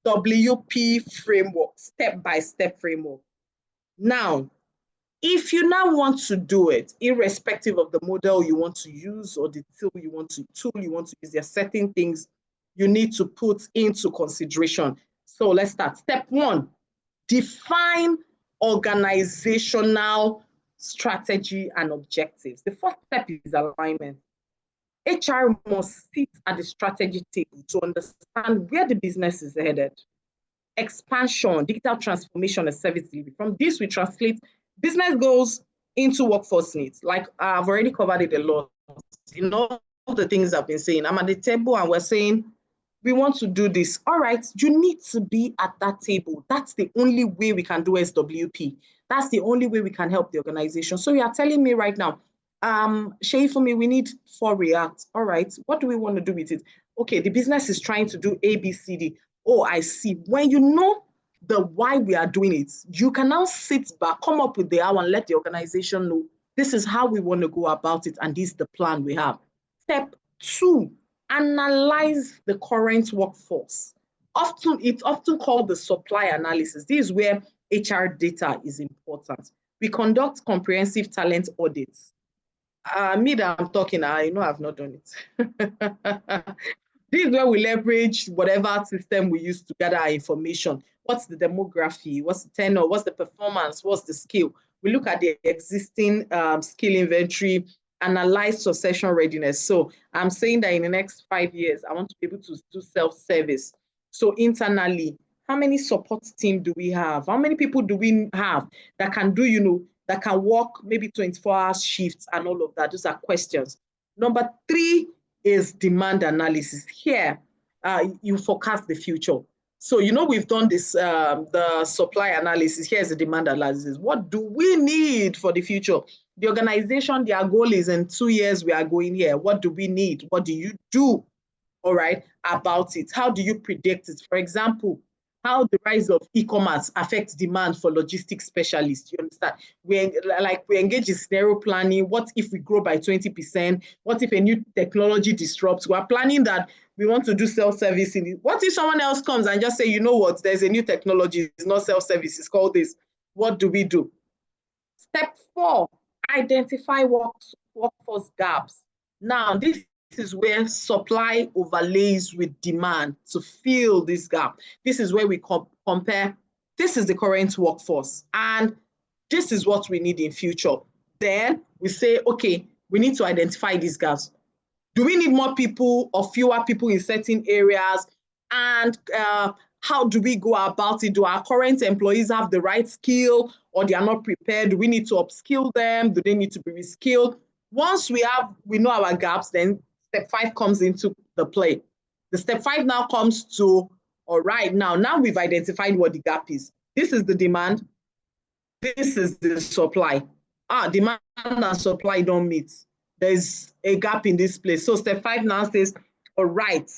[SPEAKER 2] SWP framework, step-by-step framework. Now, if you now want to do it, irrespective of the model you want to use or the tool you want to use, there are certain things you need to put into consideration. So let's start. Step 1, define organizational strategy and objectives. The first step is alignment. HR must sit at the strategy table to understand where the business is headed. Expansion, digital transformation, and service delivery. From this, we translate business goals into workforce needs. Like I've already covered it a lot. All the things I've been saying. I'm at the table and we're saying, we want to do this. All right, you need to be at that table. That's the only way we can do SWP. That's the only way we can help the organization. So you are telling me right now, Shay, for me, we need 4 React. All right, what do we want to do with it? Okay, the business is trying to do A, B, C, D. Oh, I see. When you know the why we are doing it, you can now sit back, come up with the how and let the organization know this is how we want to go about it and this is the plan we have. Step 2, analyze the current workforce. It's often called the supply analysis. This is where HR data is important. We conduct comprehensive talent audits. Me that I'm talking, I know I've not done it. This is where we leverage whatever system we use to gather our information. What's the demography? What's the tenure? What's the performance? What's the skill? We look at the existing skill inventory, analyze succession readiness. So I'm saying that in the next 5 years, I want to be able to do self-service. So internally, how many support team do we have? How many people do we have that can do, that can work maybe 24-hour shifts and all of that? Those are questions. Number 3 is demand analysis. Here, you forecast the future. So, we've done this, the supply analysis. Here's the demand analysis. What do we need for the future? The organization, their goal is in 2 years, we are going here. What do we need? What do you do, all right, about it? How do you predict it? For example, how the rise of e-commerce affects demand for logistics specialists. You understand? We engage in scenario planning. What if we grow by 20%? What if a new technology disrupts? We're planning that we want to do self-service. What if someone else comes and just say, you know what, there's a new technology, it's not self-service, it's called this. What do we do? Step 4, identify workforce gaps. Now, this is where supply overlays with demand to fill this gap. This is where we compare, this is the current workforce, and this is what we need in future. Then we say, okay, we need to identify these gaps. Do we need more people or fewer people in certain areas? And how do we go about it? Do our current employees have the right skill, or they are not prepared? Do we need to upskill them? Do they need to be reskilled? Once we know our gaps, then step 5 comes into the play. The step 5 now comes to, all right, now we've identified what the gap is. This is the demand. This is the supply. Demand and supply don't meet. There's a gap in this place. So step 5 now says, all right,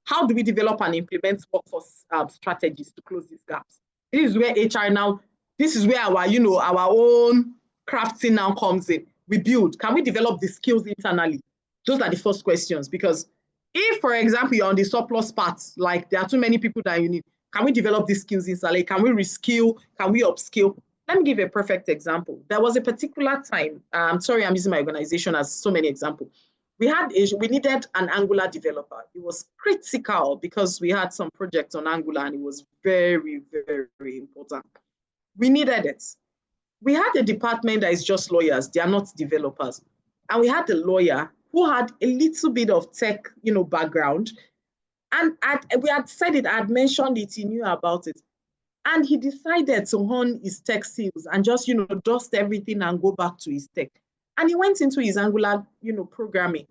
[SPEAKER 2] how do we develop and implement workforce strategies to close these gaps? This is where HR now, this is where our own crafting now comes in. We build. Can we develop the skills internally? Those are the first questions. Because if, for example, you're on the surplus parts, like there are too many people that you need, can we develop these skills internally? Can we reskill? Can we upskill? Let me give a perfect example. There was a particular time, sorry, I'm using my organization as so many examples. We needed an Angular developer. It was critical because we had some projects on Angular and it was very, very important. We needed it. We had a department that is just lawyers. They are not developers. And we had a lawyer who had a little bit of tech, background. And we had said it, I had mentioned it, he knew about it. And he decided to hone his tech skills and just, dust everything and go back to his tech. And he went into his Angular, programming.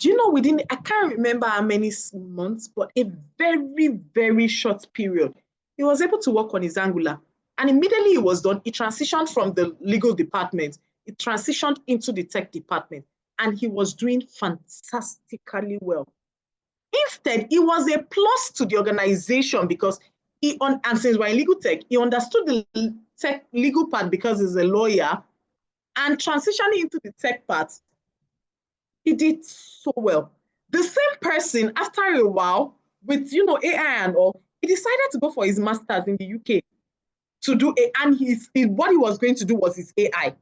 [SPEAKER 2] Do you know, I can't remember how many months, but a very, very short period, he was able to work on his Angular. And immediately he was done, he transitioned from the legal department, he transitioned into the tech department, and he was doing fantastically well. Instead, it was a plus to the organization because and since we're in legal tech, he understood the tech legal part because he's a lawyer, and transitioning into the tech part, he did so well. The same person, after a while, with AI and all, he decided to go for his master's in the UK to do and what he was going to do was his AI.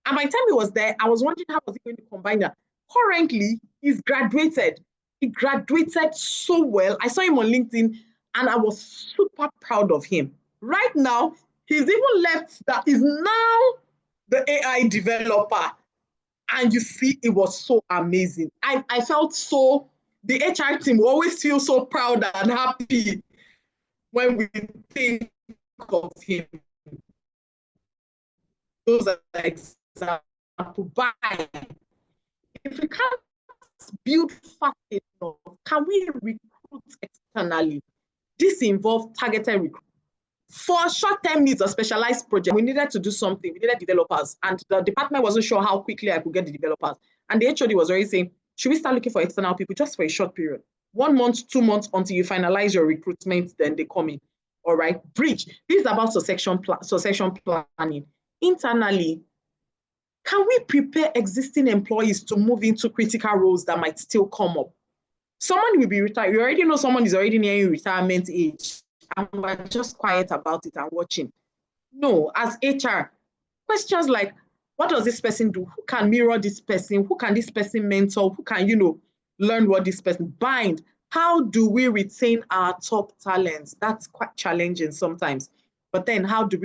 [SPEAKER 2] And by the time he was there, I was wondering how was he going to combine that. Currently, he's graduated. He graduated so well. I saw him on LinkedIn, and I was super proud of him. Right now, he's even left that he's now the AI developer. And you see, it was so amazing. I felt so, the HR team will always feel so proud and happy when we think of him. Those are examples. If we can't build fast enough, can we recruit externally? This involved targeted recruitment. For short-term needs or specialized projects, we needed to do something. We needed developers, and the department wasn't sure how quickly I could get the developers. And the HOD was already saying, should we start looking for external people just for a short period? 1 month, 2 months until you finalize your recruitment, then they come in. All right, bridge. This is about succession planning. Internally, can we prepare existing employees to move into critical roles that might still come up? Someone will be retired. You already know someone is already nearing retirement age, and we're just quiet about it and watching. No, as HR, questions like, what does this person do? Who can mirror this person? Who can this person mentor? Who can, learn what this person bind? How do we retain our top talents? That's quite challenging sometimes. But then how do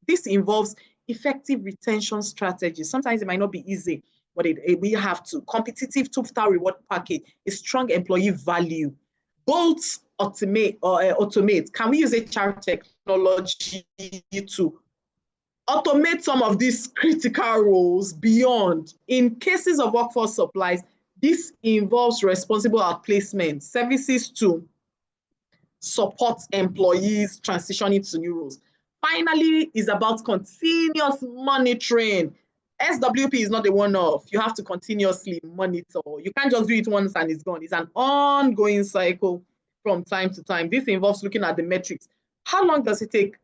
[SPEAKER 2] this involves effective retention strategies. Sometimes it might not be easy, but we have to. Competitive total reward package, a strong employee value. Bolt automate. Can we use HR technology to automate some of these critical roles beyond? In cases of workforce supplies, this involves responsible outplacement, services to support employees transitioning to new roles. Finally, is about continuous monitoring. SWP is not a one-off. You have to continuously monitor. You can't just do it once and it's gone. It's an ongoing cycle from time to time. This involves looking at the metrics. How long does it take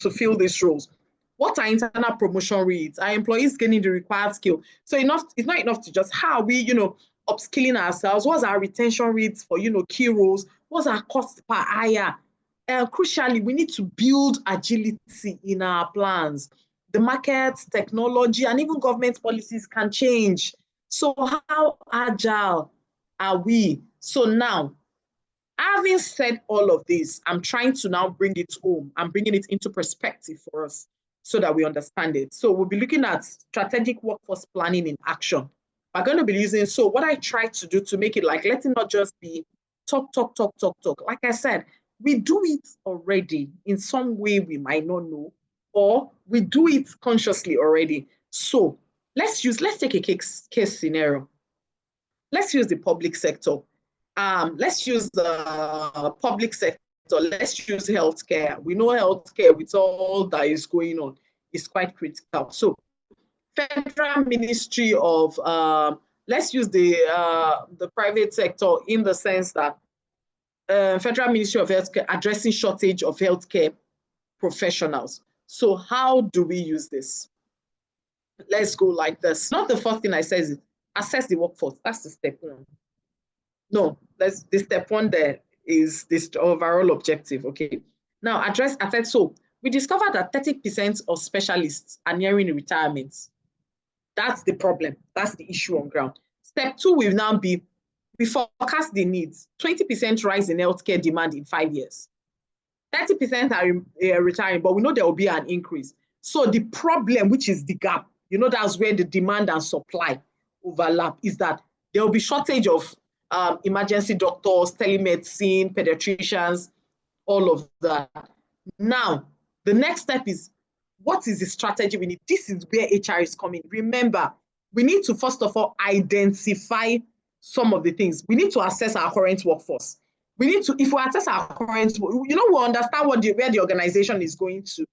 [SPEAKER 2] to fill these roles? What are internal promotion rates? Are employees getting the required skill? So it's not enough to just how we, upskilling ourselves. What's our retention rates for, key roles? What's our cost per hire? Crucially, we need to build agility in our plans. The market, technology, and even government policies can change. So how agile are we? So now, having said all of this, I'm trying to now bring it home. I'm bringing it into perspective for us so that we understand it. So we'll be looking at strategic workforce planning in action. We're going to be using, so what I try to do to make it like, let it not just be talk. Like I said, we do it already in some way we might not know, or we do it consciously already. So let's take a case scenario. Let's use the public sector. Let's use the public sector. Let's use healthcare. We know healthcare with all that is going on is quite critical. So Federal Ministry of, let's use the private sector in the sense that Federal Ministry of Healthcare addressing shortage of healthcare professionals. So how do we use this? Let's go like this. Not the first thing I say is assess the workforce. That's the step one. No, the step one there is this overall objective. Okay. Now so we discovered that 30% of specialists are nearing retirement. That's the problem. That's the issue on ground. Step two will now be, we forecast the needs. 20% rise in healthcare demand in 5 years. 30% are retiring, but we know there will be an increase. So the problem, which is the gap, that's where the demand and supply overlap, is that there will be shortage of emergency doctors, telemedicine, pediatricians, all of that. Now, the next step is, what is the strategy we need? This is where HR is coming. Remember, we need to, first of all, identify some of the things. We need to assess our current workforce. We need to, if we assess our current, we understand where the organization is going to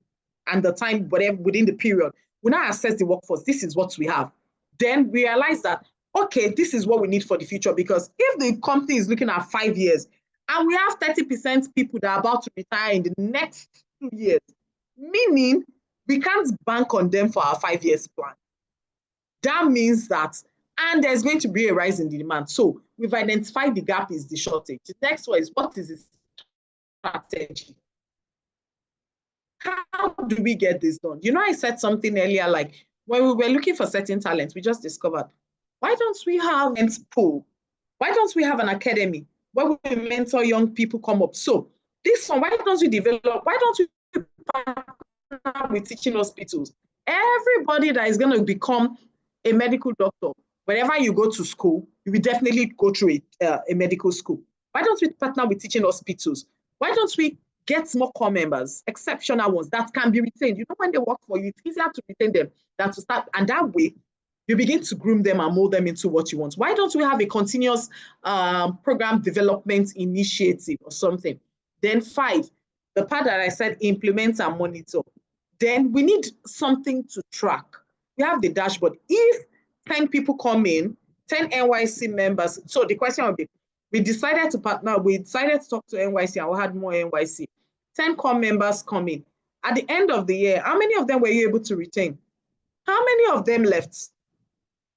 [SPEAKER 2] and the time, whatever, within the period. We now assess the workforce. This is what we have. Then we realize that, okay, this is what we need for the future, because if the company is looking at 5 years and we have 30% people that are about to retire in the next 2 years, meaning we can't bank on them for our 5 years plan. That means that, and there's going to be a rise in the demand. So we've identified the gap is the shortage. The next one is, what is the strategy? How do we get this done? I said something earlier, like when we were looking for certain talents, we just discovered, why don't we have a pool? Why don't we have an academy where we mentor young people come up? So this one, why don't we partner with teaching hospitals? Everybody that is going to become a medical doctor, whenever you go to school, you will definitely go through a medical school. Why don't we partner with teaching hospitals? Why don't we get more core members, exceptional ones that can be retained? When they work for you, it's easier to retain them than to start. And that way, you begin to groom them and mold them into what you want. Why don't we have a continuous program development initiative or something? Then 5, the part that I said, implement and monitor. Then we need something to track. We have the dashboard. If 10 people come in, 10 NYSC members, so the question would be, we decided to partner, we decided to talk to NYSC and we had more NYSC. 10 core members come in. At the end of the year, how many of them were you able to retain? How many of them left?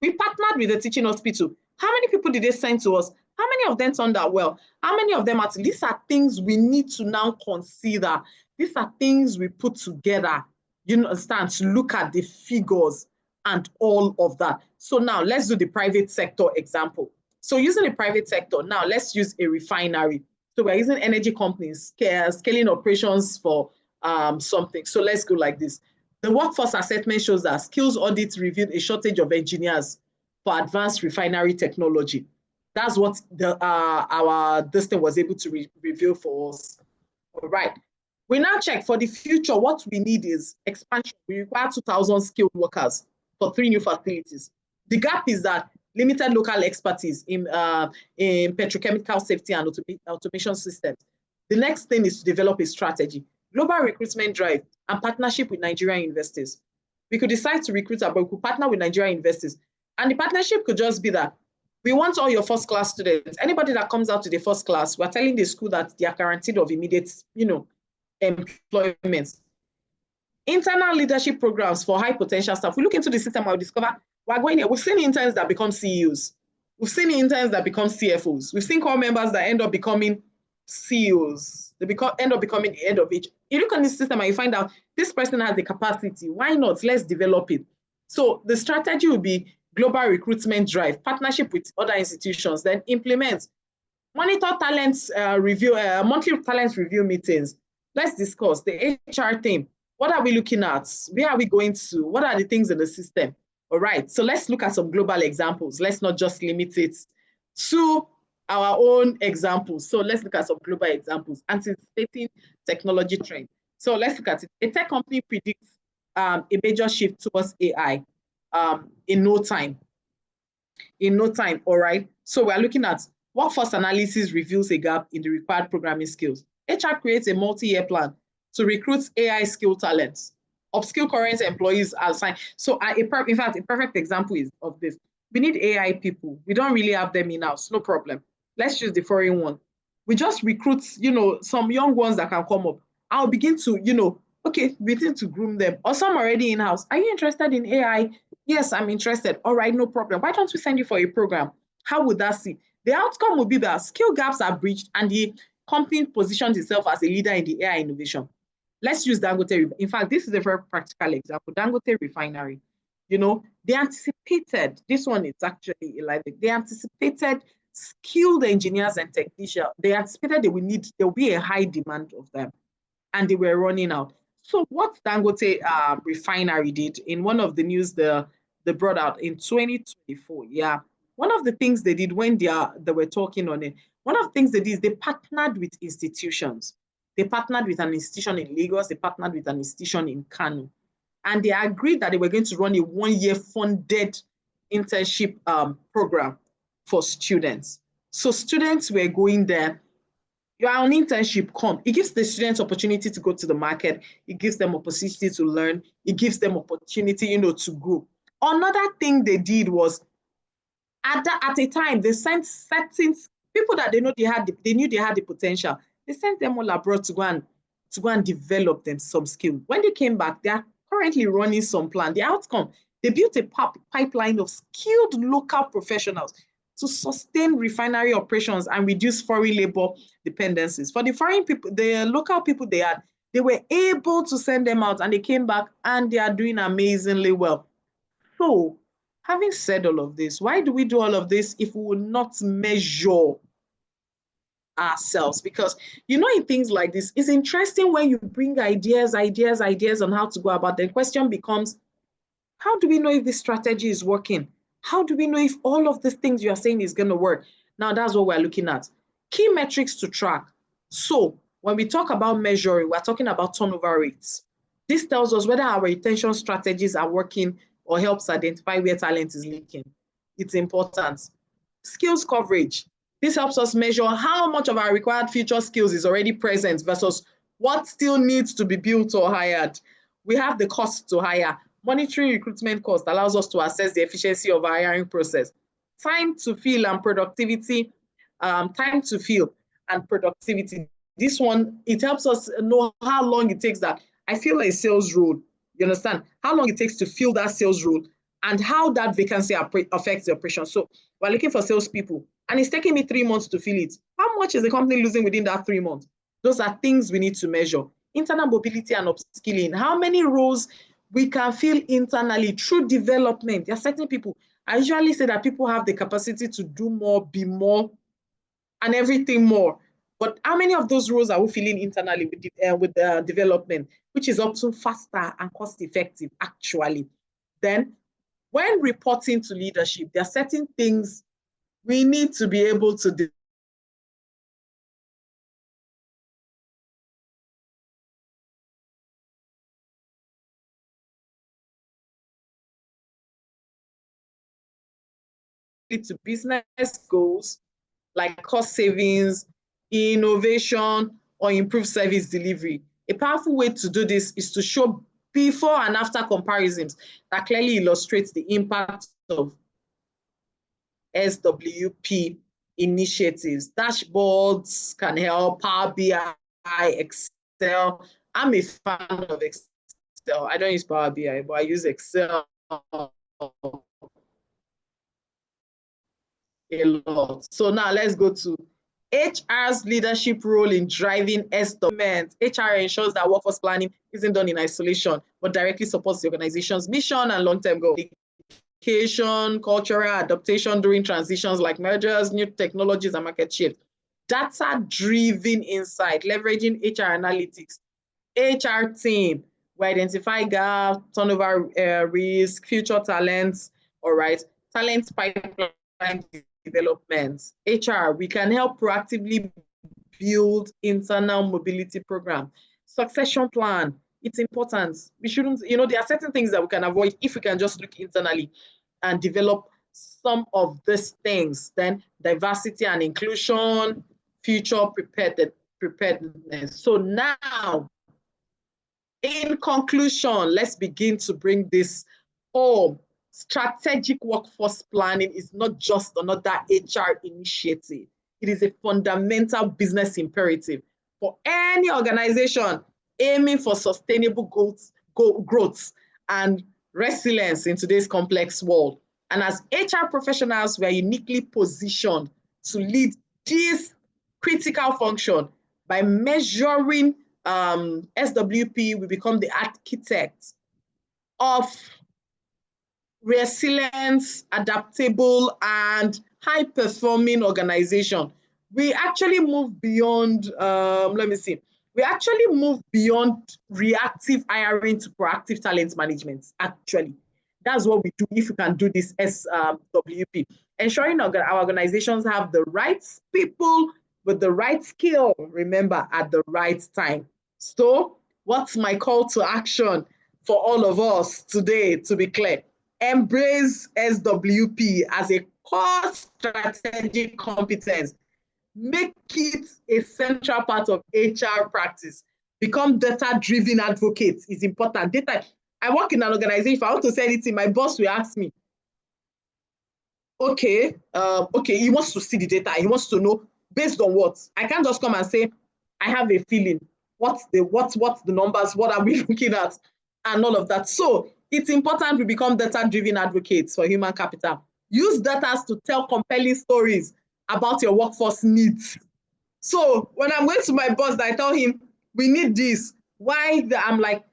[SPEAKER 2] We partnered with the teaching hospital. How many people did they send to us? How many of them turned out well? How many of them actually? These are things we need to now consider. These are things we put together, understand, to look at the figures and all of that. So now let's do the private sector example. So using the private sector, now let's use a refinery. So we're using energy companies, scaling operations for something. So let's go like this. The workforce assessment shows that skills audits revealed a shortage of engineers for advanced refinery technology. That's what this thing was able to reveal for us. All right. We now check for the future. What we need is expansion. We require 2,000 skilled workers for 3 new facilities. The gap is that limited local expertise in petrochemical safety and automation systems. The next thing is to develop a strategy, global recruitment drive, and partnership with Nigerian investors. We could decide to recruit abroad. We could partner with Nigerian universities. And the partnership could just be that we want all your first class students. Anybody that comes out to the first class, we're telling the school that they are guaranteed of immediate, employment. Internal leadership programs for high potential staff. We look into the system, we'll discover we've seen interns that become CEOs. We've seen interns that become CFOs. We've seen core members that end up becoming CEOs. They end up becoming the head of each. You look on this system and you find out this person has the capacity. Why not? Let's develop it. So the strategy will be global recruitment drive, partnership with other institutions, then implement, monitor talents review, monthly talent review meetings. Let's discuss the HR team. What are we looking at? Where are we going to? What are the things in the system? All right, so let's look at some global examples. Let's not just limit it to our own examples. So let's look at some global examples. Anticipating technology trend. So let's look at it. A tech company predicts a major shift towards AI in no time. In no time, all right? So we're looking at workforce analysis reveals a gap in the required programming skills. HR creates a multi-year plan to recruit AI skill talents. Upskill current employees are assigned. So in fact, a perfect example of this. We need AI people. We don't really have them in-house, no problem. Let's use the foreign one. We just recruit, some young ones that can come up. I'll begin to, okay, begin to groom them. Or some already in-house. Are you interested in AI? Yes, I'm interested. All right, no problem. Why don't we send you for a program? How would that see? The outcome will be that skill gaps are bridged and the company positions itself as a leader in the AI innovation. Let's use Dangote. In fact, this is a very practical example. Dangote Refinery, they anticipated, this one is actually like they anticipated skilled engineers and technicians. They anticipated there will be a high demand of them, and they were running out. So what Dangote Refinery did in one of the news they brought out in 2024, one of the things they did when they were talking on it, one of the things they did is they partnered with institutions. They partnered with an institution in Lagos, they partnered with an institution in Kano, and they agreed that they were going to run a 1-year funded internship program for students. So students were going there. You are on internship, come. It gives the students opportunity to go to the market. It gives them opportunity to learn. It gives them opportunity, to grow. Another thing they did was, at a time, they sent certain people that they knew they had the potential. They sent them all abroad to go and develop them some skills. When they came back, they are currently running some plan. The outcome, they built a pipeline of skilled local professionals to sustain refinery operations and reduce foreign labor dependencies. For the foreign people, the local people they were able to send them out and they came back and they are doing amazingly well. So, having said all of this, why do we do all of this if we will not measure ourselves? Because in things like this, it's interesting when you bring ideas on how to go about. The question becomes, how do we know if this strategy is working? How do we know if all of the things you're saying is going to work? Now, that's what we're looking at. Key metrics to track. So when we talk about measuring, we're talking about turnover rates. This tells us whether our retention strategies are working or helps identify where talent is leaking. It's important. Skills coverage. This helps us measure how much of our required future skills is already present versus what still needs to be built or hired. We have the cost to hire. Monitoring recruitment cost allows us to assess the efficiency of our hiring process. Time to fill and productivity. This one, it helps us know how long it takes that I fill a sales role. You understand? How long it takes to fill that sales role and how that vacancy affects the operation. So we're looking for salespeople and it's taking me 3 months to fill it. How much is the company losing within that 3 months? Those are things we need to measure. Internal mobility and upskilling. How many roles we can fill internally through development? There are certain people. I usually say that people have the capacity to do more, be more, and everything more. But how many of those roles are we filling internally with the development, which is often faster and cost-effective, actually? Then, when reporting to leadership, there are certain things we need to be able to do. To business goals like cost savings, innovation, or improved service delivery. A powerful way to do this is to show before and after comparisons that clearly illustrates the impact of SWP initiatives. Dashboards can help, Power BI, Excel. I'm a fan of Excel. I don't use Power BI, but I use Excel a lot. So now let's go to HR's leadership role in driving SWP. HR ensures that workforce planning isn't done in isolation, but directly supports the organization's mission and long-term goals. Cultural adaptation during transitions like mergers, new technologies, and market shifts. Data-driven insight, leveraging HR analytics. HR team, we identify gaps, turnover risk, future talents, all right, talent pipeline development. HR, we can help proactively build internal mobility program. Succession plan, it's important. We shouldn't, there are certain things that we can avoid if we can just look internally and develop some of these things. Then diversity and inclusion, future preparedness. So now, in conclusion, let's begin to bring this home. Strategic workforce planning is not just another HR initiative. It is a fundamental business imperative for any organization aiming for sustainable growth and resilience in today's complex world. And as HR professionals, we are uniquely positioned to lead this critical function by measuring SWP. We become the architect of resilient, adaptable, and high-performing organization. We actually move beyond, we actually move beyond reactive hiring to proactive talent management, actually. That's what we do if we can do this SWP. Ensuring our organizations have the right people with the right skill, remember, at the right time. So what's my call to action for all of us today, to be clear? Embrace SWP as a core strategic competence. Make it a central part of HR practice. Become data-driven advocates is important. Data. I work in an organization. If I want to say anything, my boss will ask me, okay, he wants to see the data. He wants to know based on what. I can't just come and say, I have a feeling. What's the numbers? What are we looking at? And all of that. So it's important we become data-driven advocates for human capital. Use data to tell compelling stories about your workforce needs. So when I'm going to my boss, I tell him, we need this. Why? I'm like,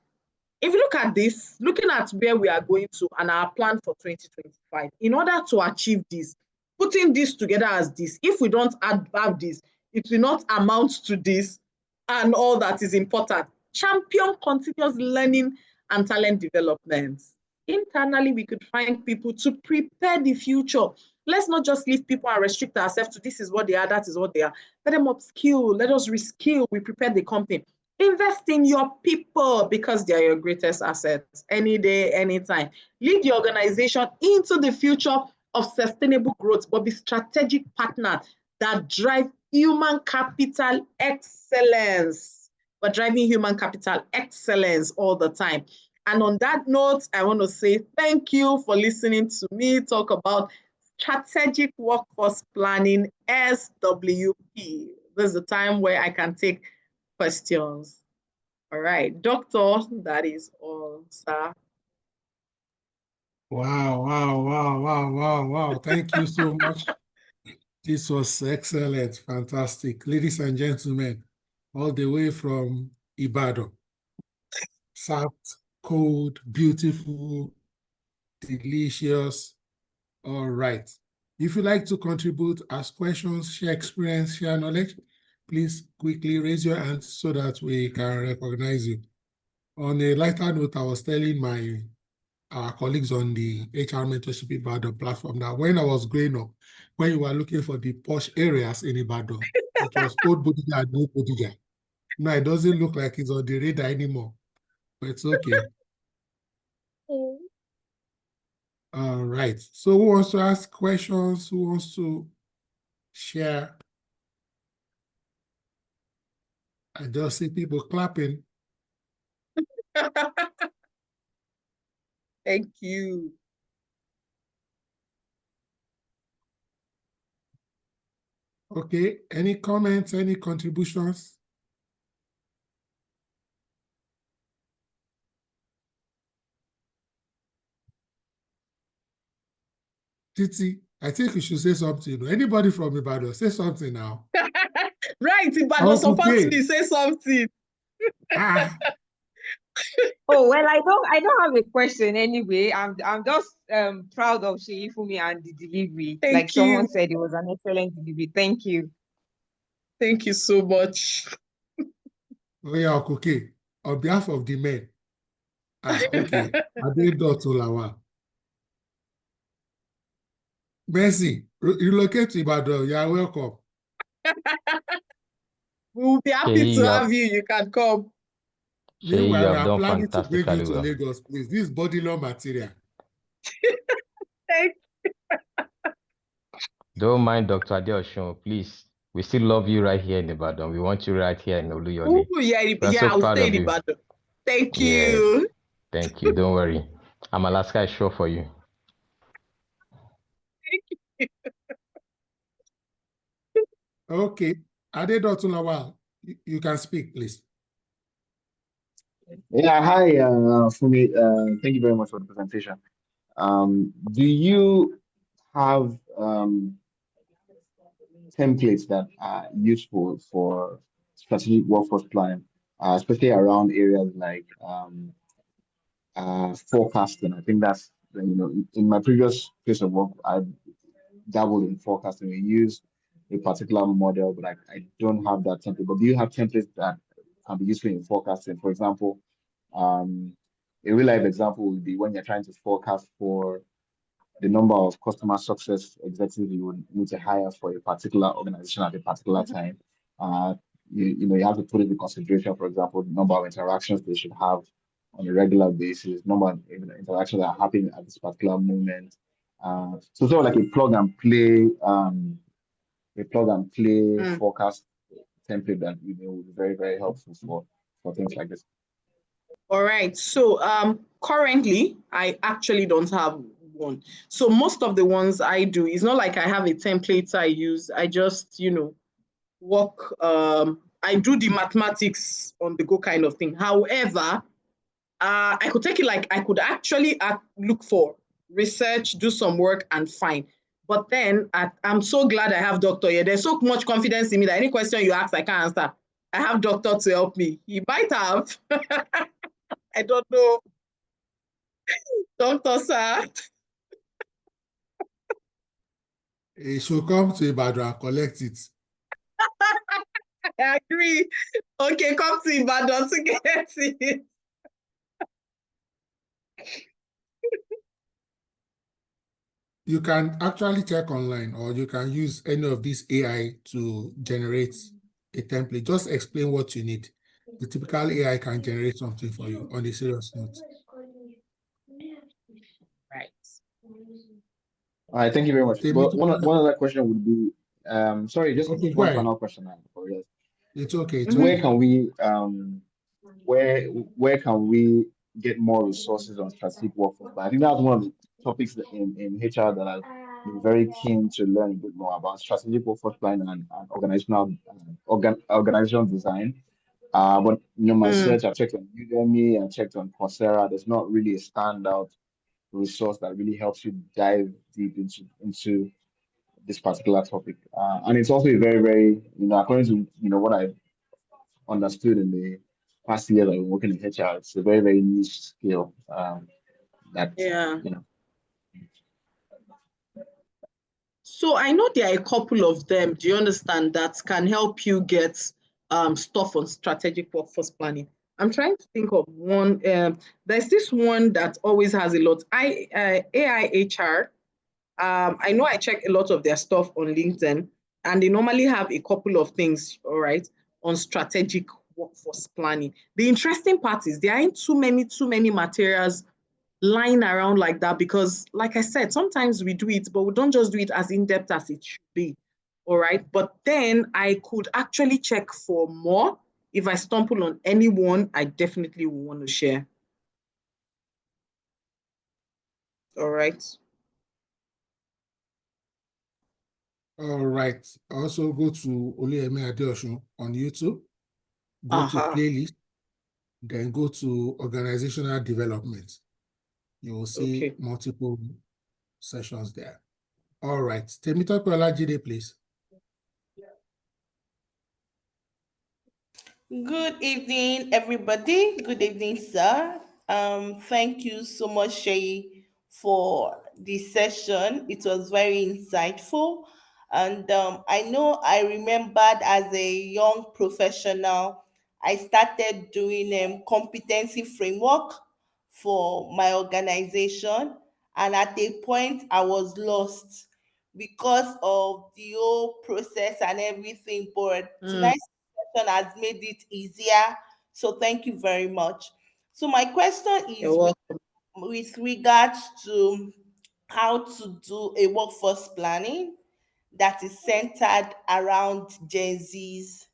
[SPEAKER 2] if you look at this, looking at where we are going to and our plan for 2025, in order to achieve this, putting this together as this, if we don't have this, it will not amount to this, and all that is important. Champion continuous learning and talent development. Internally, we could find people to prepare the future. Let's not just leave people and restrict ourselves to this is what they are, that is what they are. Let them upskill, let us reskill, we prepare the company. Invest in your people because they are your greatest assets any day, anytime. Lead your organization into the future of sustainable growth, but be strategic partner that drive human capital excellence. We're driving human capital excellence all the time. And on that note, I want to say thank you for listening to me talk about strategic workforce planning, SWP. This is the time where I can take questions. All right, Doctor, that is all, sir.
[SPEAKER 1] Wow. Thank you so much. This was excellent, fantastic. Ladies and gentlemen, all the way from Ibadan, soft, cold, beautiful, delicious. All right. If you'd like to contribute, ask questions, share experience, share knowledge, please quickly raise your hand so that we can recognize you. On a lighter note, I was telling our colleagues on the HR Mentorship Ibadan platform that when I was growing up, when you were looking for the posh areas in Ibadan, it was Old Bodija and New Bodija. Now it doesn't look like it's on the radar anymore, but it's okay. All right. So who wants to ask questions? Who wants to share? I just see people clapping.
[SPEAKER 2] Thank you.
[SPEAKER 1] Okay, any comments, any contributions? Titi, I think you should say something. Anybody from Ibadan, say something now.
[SPEAKER 2] Right, Ibadan
[SPEAKER 1] Uncle
[SPEAKER 2] supposed
[SPEAKER 1] K.
[SPEAKER 2] to say something.
[SPEAKER 1] Ah,
[SPEAKER 3] Oh, well, I don't have a question anyway. I'm just proud of Sheifumi and the delivery. Like
[SPEAKER 2] Thank
[SPEAKER 3] someone
[SPEAKER 2] you.
[SPEAKER 3] said, it was an excellent delivery. Thank you.
[SPEAKER 2] Thank you so much.
[SPEAKER 1] oh yeah, Uncle K. On behalf of the men. Ah, okay. Adedotulawa. Mercy, relocate to Ibadan. You are welcome.
[SPEAKER 2] We'll be happy
[SPEAKER 4] Sheyi,
[SPEAKER 2] to
[SPEAKER 4] you
[SPEAKER 2] have
[SPEAKER 4] have,
[SPEAKER 2] you. You can come.
[SPEAKER 4] Sheyi, you
[SPEAKER 1] Meanwhile, we
[SPEAKER 4] have
[SPEAKER 1] are
[SPEAKER 4] done
[SPEAKER 1] planning to bring you
[SPEAKER 4] fantastically
[SPEAKER 1] to
[SPEAKER 4] well.
[SPEAKER 1] Lagos, please. This is body law material.
[SPEAKER 2] Thank
[SPEAKER 4] Don't mind Dr. Adeosun, please. We still love you right here in Ibadan. We want you right here in Oluyole.
[SPEAKER 2] you. Yeah,
[SPEAKER 4] We are
[SPEAKER 2] yeah,
[SPEAKER 4] so
[SPEAKER 2] I'll
[SPEAKER 4] proud
[SPEAKER 2] stay
[SPEAKER 4] of
[SPEAKER 2] in
[SPEAKER 4] you.
[SPEAKER 2] Ibadan. Thank
[SPEAKER 4] Yes,
[SPEAKER 2] you.
[SPEAKER 4] thank you. Don't worry. I'm Alaska is sure for you.
[SPEAKER 1] Okay. Adedotulawa, you can speak, please.
[SPEAKER 5] Yeah, hi, Fumi. Thank you very much for the presentation. Do you have templates that are useful for strategic workforce planning, especially around areas like forecasting? I think that's, in my previous place of work, I dabbled in forecasting. We use a particular model, but I don't have that template. But do you have templates that can be useful in forecasting? For example, a real life example would be when you're trying to forecast for the number of customer success executives you would need to hire for a particular organization at a particular time. You have to put into consideration, for example, the number of interactions they should have on a regular basis, number of interactions that are happening at this particular moment. So sort of like a plug and play forecast template that would be very, very helpful for things like this.
[SPEAKER 2] All right. So currently, I actually don't have one. So most of the ones I do, it's not like I have a template I use. I just, work. I do the mathematics on the go kind of thing. However, I could take it like I could actually look for research, do some work, and find. But then I'm so glad I have Doctor here. There's so much confidence in me that any question you ask, I can answer. I have Doctor to help me. He might have. I don't know. Doctor, sir.
[SPEAKER 1] He should come to Ibadan and collect it.
[SPEAKER 2] I agree. Okay, come to Ibadan to get it.
[SPEAKER 1] You can actually check online, or you can use any of these AI to generate a template. Just explain what you need. The typical AI can generate something for you on a serious note.
[SPEAKER 2] Right.
[SPEAKER 5] All right, thank you very much. But one other question would be, sorry, just
[SPEAKER 1] Okay,
[SPEAKER 5] one
[SPEAKER 1] go ahead.
[SPEAKER 5] final question now for you.
[SPEAKER 1] It's okay. It's
[SPEAKER 5] Where
[SPEAKER 1] okay.
[SPEAKER 5] can we where can we get more resources on strategic workforce planning? I think that's one of the topics that in HR that I've been very keen to learn a bit more about: strategic workforce planning and organizational design. But my search, I checked on Udemy, I checked on Coursera. There's not really a standout resource that really helps you dive deep into this particular topic. And it's also a very, very, according to what I understood in the past years I've been working in HR, it's a very, very niche skill that,
[SPEAKER 2] Yeah. So I know there are a couple of them, do you understand, that can help you get stuff on strategic workforce planning. I'm trying to think of one. There's this one that always has a lot. AIHR. I know I check a lot of their stuff on LinkedIn, and they normally have a couple of things, all right, on strategic workforce planning. The interesting part is there aren't too many materials lying around like that, because like I said, sometimes we do it, but we don't just do it as in-depth as it should be. All right. But then I could actually check for more. If I stumble on anyone, I definitely will want to share. All right.
[SPEAKER 1] All right. Also go to Oluyemi Adeosun on YouTube. Go to playlist, then go to organizational development. You will see
[SPEAKER 2] Okay.
[SPEAKER 1] multiple sessions there. All right. Temitope Olajide, please.
[SPEAKER 6] Good evening, everybody. Good evening, sir. Thank you so much, Shay, for this session. It was very insightful. And I know I remembered as a young professional, I started doing competency framework for my organization. And at a point, I was lost because of the whole process and everything. But tonight's session has made it easier. So thank you very much. So my question
[SPEAKER 2] You're
[SPEAKER 6] is
[SPEAKER 2] welcome.
[SPEAKER 6] with regards to how to do a workforce planning that is centered around Gen Zs.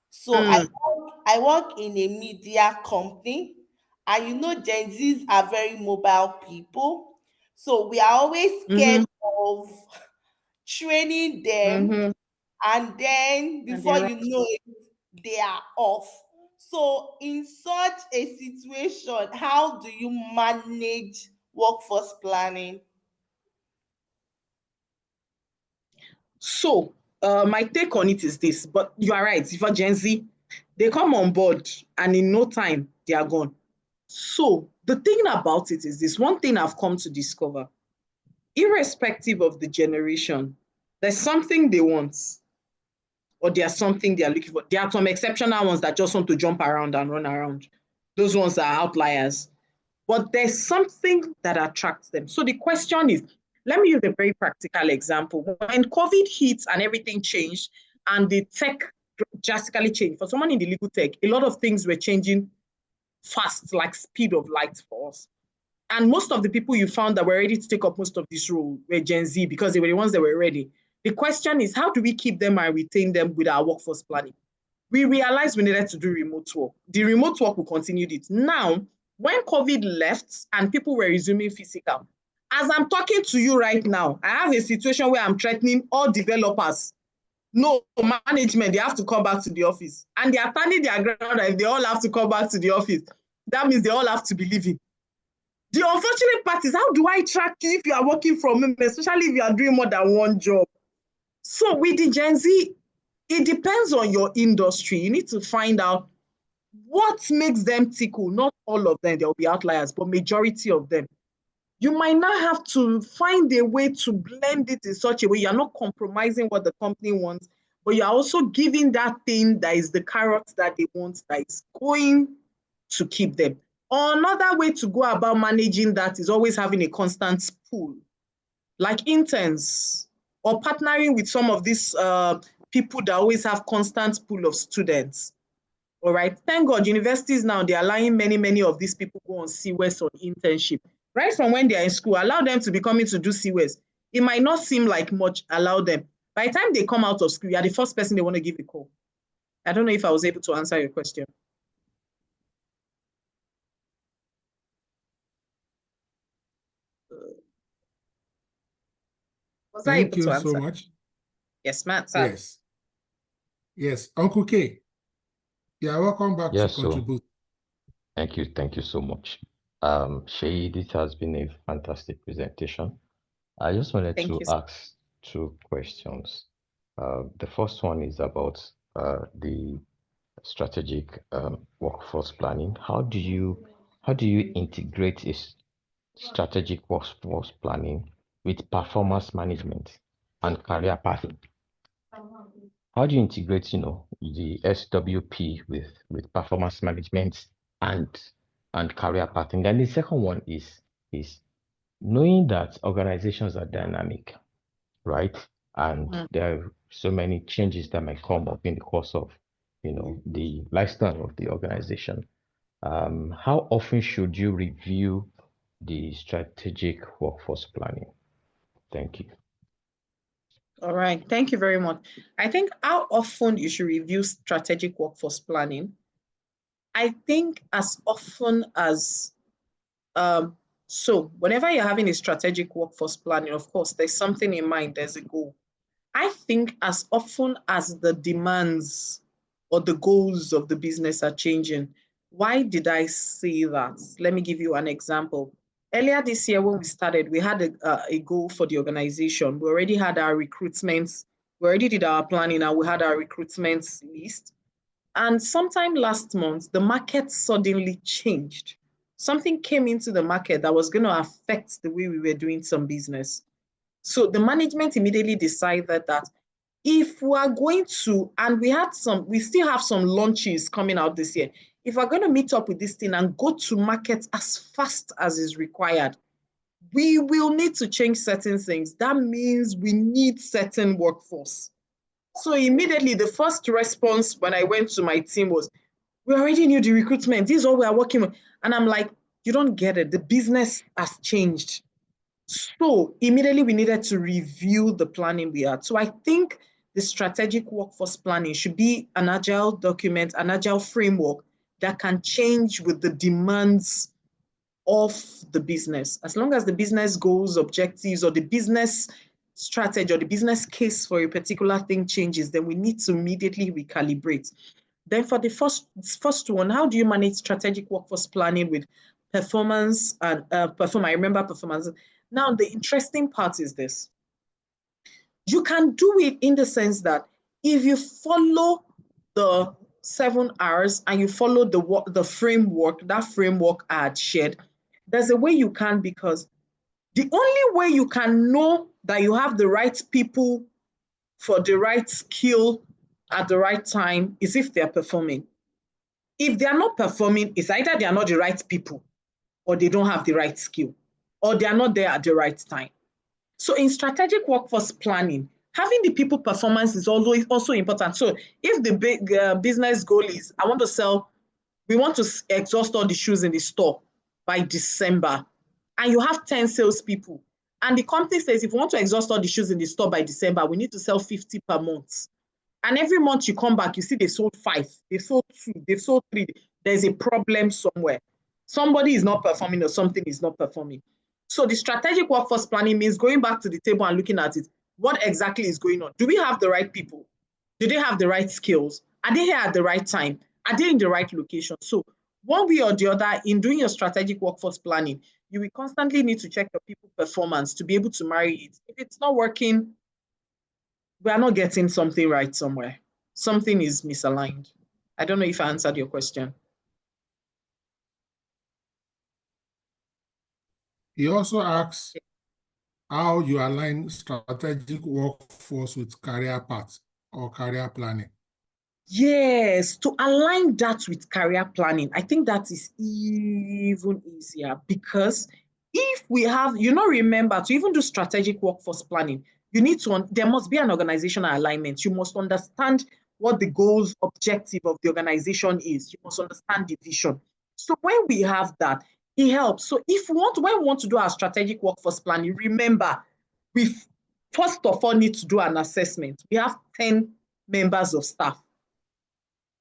[SPEAKER 6] So I work in a media company, and you know Gen Zs are very mobile people. So we are always scared of training them, and then before you know it, they are off. So in such a situation, how do you manage workforce planning?
[SPEAKER 2] So, my take on it is this, but you are right. For Gen Z, they come on board and in no time, they are gone. So, the thing about it is this one thing I've come to discover, irrespective of the generation, there's something they want, or there's something they are looking for. There are some exceptional ones that just want to jump around and run around. Those ones are outliers. But there's something that attracts them. So the question is, let me use a very practical example. When COVID hit and everything changed and the tech drastically changed, for someone in the legal tech, a lot of things were changing fast, like speed of light for us. And most of the people you found that were ready to take up most of this role were Gen Z because they were the ones that were ready. The question is, how do we keep them and retain them with our workforce planning? We realized we needed to do remote work. The remote work, we continued it. Now, when COVID left and people were resuming physical, as I'm talking to you right now, I have a situation where I'm threatening all developers. No, management, they have to come back to the office. And they are standing their ground and they all have to come back to the office. That means they all have to be leaving. The unfortunate part is, how do I track you if you are working from home, especially if you are doing more than one job? So with the Gen Z, it depends on your industry. You need to find out what makes them tickle. Not all of them, there will be outliers, but majority of them. You might not have to find a way to blend it in such a way you're not compromising what the company wants, but you're also giving that thing that is the carrot that they want, that is going to keep them. Or another way to go about managing that is always having a constant pool, like interns, or partnering with some of these people that always have constant pool of students. All right. Thank God, universities now, they're allowing many of these people go on CWES on internship. Right from when they're in school, allow them to be coming to do CWES. It might not seem like much, allow them. By the time they come out of school, you're the first person they want to give a call. I don't know if I was able to answer your question. Was I able
[SPEAKER 1] Thank you
[SPEAKER 2] to answer?
[SPEAKER 1] so much.
[SPEAKER 2] Yes, Matt.
[SPEAKER 1] Yes. Yes. Uncle K, you are welcome back to
[SPEAKER 4] Yes, so
[SPEAKER 1] contribute.
[SPEAKER 4] thank you so much. Shay, this has been a fantastic presentation. I just wanted
[SPEAKER 2] Thank
[SPEAKER 4] to
[SPEAKER 2] you.
[SPEAKER 4] ask two questions. The first one is about the strategic workforce planning. How do you integrate this strategic workforce planning with performance management and career pathing? How do you integrate, the SWP with performance management and career pathing? Then the second one is knowing that organizations are dynamic, right? And there are so many changes that might come up in the course of, the lifestyle of the organization. How often should you review the strategic workforce planning? Thank you.
[SPEAKER 2] All right. Thank you very much. I think how often you should review strategic workforce planning. I think as often as So whenever you're having a strategic workforce planning, of course, there's something in mind, there's a goal. I think as often as the demands or the goals of the business are changing, why did I say that? Let me give you an example. Earlier this year when we started, we had a goal for the organization. We already had our recruitments. We already did our planning and we had our recruitments list. And sometime last month, the market suddenly changed. Something came into the market that was going to affect the way we were doing some business. So the management immediately decided that if we are going to, and we still have some launches coming out this year, if we're going to meet up with this thing and go to market as fast as is required, we will need to change certain things. That means we need certain workforce. So immediately the first response when I went to my team was, we already knew the recruitment. This is all we are working on. And I'm like, you don't get it. The business has changed. So immediately we needed to review the planning we had. So I think the strategic workforce planning should be an agile document, an agile framework that can change with the demands of the business. As long as the business goals, objectives, or the business strategy or the business case for a particular thing changes, then we need to immediately recalibrate. Then for the first one, how do you manage strategic workforce planning with performance and I remember performance. Now, the interesting part is this. You can do it in the sense that if you follow the 7 R's and you follow the framework, that framework I had shared, there's a way you can, because the only way you can know that you have the right people for the right skill at the right time is if they're performing. If they are not performing, it's either they are not the right people or they don't have the right skill or they are not there at the right time. So in strategic workforce planning, having the people performance is also important. So if the big business goal is, we want to exhaust all the shoes in the store by December, and you have 10 salespeople, and the company says, if we want to exhaust all the shoes in the store by December, we need to sell 50 per month. And every month you come back, you see they sold 5, they sold 2, they sold 3. There's a problem somewhere. Somebody is not performing or something is not performing. So the strategic workforce planning means going back to the table and looking at it. What exactly is going on? Do we have the right people? Do they have the right skills? Are they here at the right time? Are they in the right location? So one way or the other, in doing your strategic workforce planning, you will constantly need to check your people performance to be able to marry it. If it's not working, we are not getting something right somewhere. Something is misaligned. I don't know if I answered your question.
[SPEAKER 1] He also asks how you align strategic workforce with career path or career planning.
[SPEAKER 2] Yes, to align that with career planning, I think that is even easier, because if we have, remember, to even do strategic workforce planning, there must be an organizational alignment. You must understand what the goals, objective of the organization is. You must understand the vision. So when we have that, it helps. So when we want to do our strategic workforce planning, remember, we first of all need to do an assessment. We have 10 members of staff.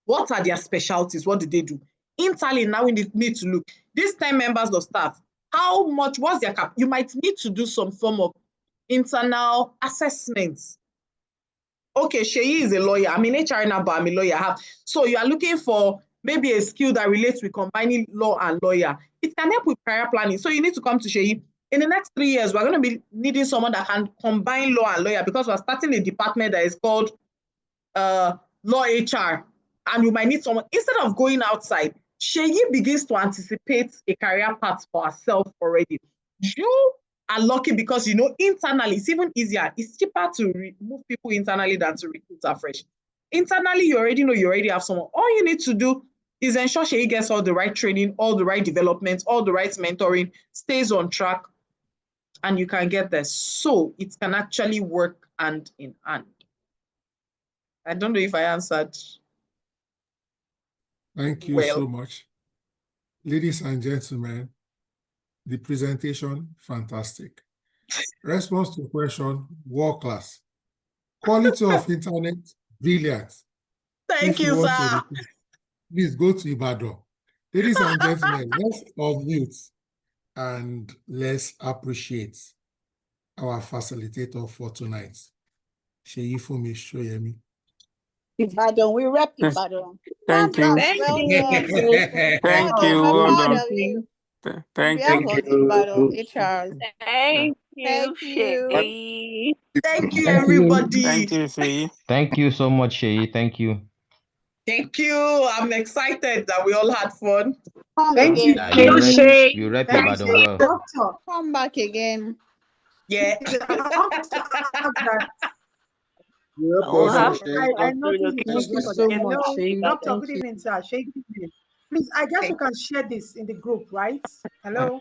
[SPEAKER 2] What are their specialties? What do they do? Internally, now we need to look. These 10 members of staff, how much, what's their cap? You might need to do some form of internal assessments. Okay, Sheyi is a lawyer. I'm in HR now, but I'm a lawyer. So you are looking for maybe a skill that relates with combining law and lawyer. It can help with career planning. So you need to come to Sheyi. In the next 3 years, we're going to be needing someone that can combine law and lawyer, because we're starting a department that is called law HR. And we might need someone. Instead of going outside, Sheyi begins to anticipate a career path for herself already. You are lucky because, internally, it's even easier. It's cheaper to remove people internally than to recruit afresh. Internally, you already know you already have someone. All you need to do is ensure Sheyi gets all the right training, all the right development, all the right mentoring, stays on track, and you can get there. So it can actually work hand in hand. I don't know if I answered.
[SPEAKER 1] Thank you so much. Ladies and gentlemen, the presentation, fantastic. Response to question, world class. Quality of internet, brilliant.
[SPEAKER 2] Thank you, sir.
[SPEAKER 1] Please go to Ibadan. Ladies and gentlemen, let's unmute and let's appreciate our facilitator for tonight, Sheyifumi Shoyemi.
[SPEAKER 7] Ibadan, we rep Ibadan.
[SPEAKER 8] Thank you.
[SPEAKER 7] Well done.
[SPEAKER 8] Thank
[SPEAKER 7] Well
[SPEAKER 8] you.
[SPEAKER 7] done.
[SPEAKER 8] Well
[SPEAKER 7] We're proud
[SPEAKER 8] done.
[SPEAKER 7] of you.
[SPEAKER 8] Thank
[SPEAKER 7] On
[SPEAKER 8] you.
[SPEAKER 7] behalf of Ibadan HRs.
[SPEAKER 9] Thank you,
[SPEAKER 7] Thank you.
[SPEAKER 9] Shay.
[SPEAKER 2] Thank you,
[SPEAKER 4] Thank you.
[SPEAKER 2] everybody.
[SPEAKER 8] Thank you, Shay.
[SPEAKER 4] Thank you so much, Sheyi. Thank you.
[SPEAKER 2] Thank you. I'm excited that we all had fun.
[SPEAKER 7] Come
[SPEAKER 9] Thank you,
[SPEAKER 7] again.
[SPEAKER 4] You rep,
[SPEAKER 9] Shay.
[SPEAKER 4] you rep
[SPEAKER 9] Thank
[SPEAKER 4] Ibadan
[SPEAKER 9] you,
[SPEAKER 4] well.
[SPEAKER 9] Doctor.
[SPEAKER 7] Come back again.
[SPEAKER 2] Yeah.
[SPEAKER 9] We'll have
[SPEAKER 5] I
[SPEAKER 9] I noticed it was
[SPEAKER 3] Thank you
[SPEAKER 9] recorded.
[SPEAKER 3] so
[SPEAKER 9] Hello,
[SPEAKER 3] much, Shay.
[SPEAKER 9] Doctor.
[SPEAKER 3] Thank
[SPEAKER 9] Good
[SPEAKER 3] you.
[SPEAKER 9] evening, sir. Shay, good evening. Please, I guess you can share this in the group, right? Hello.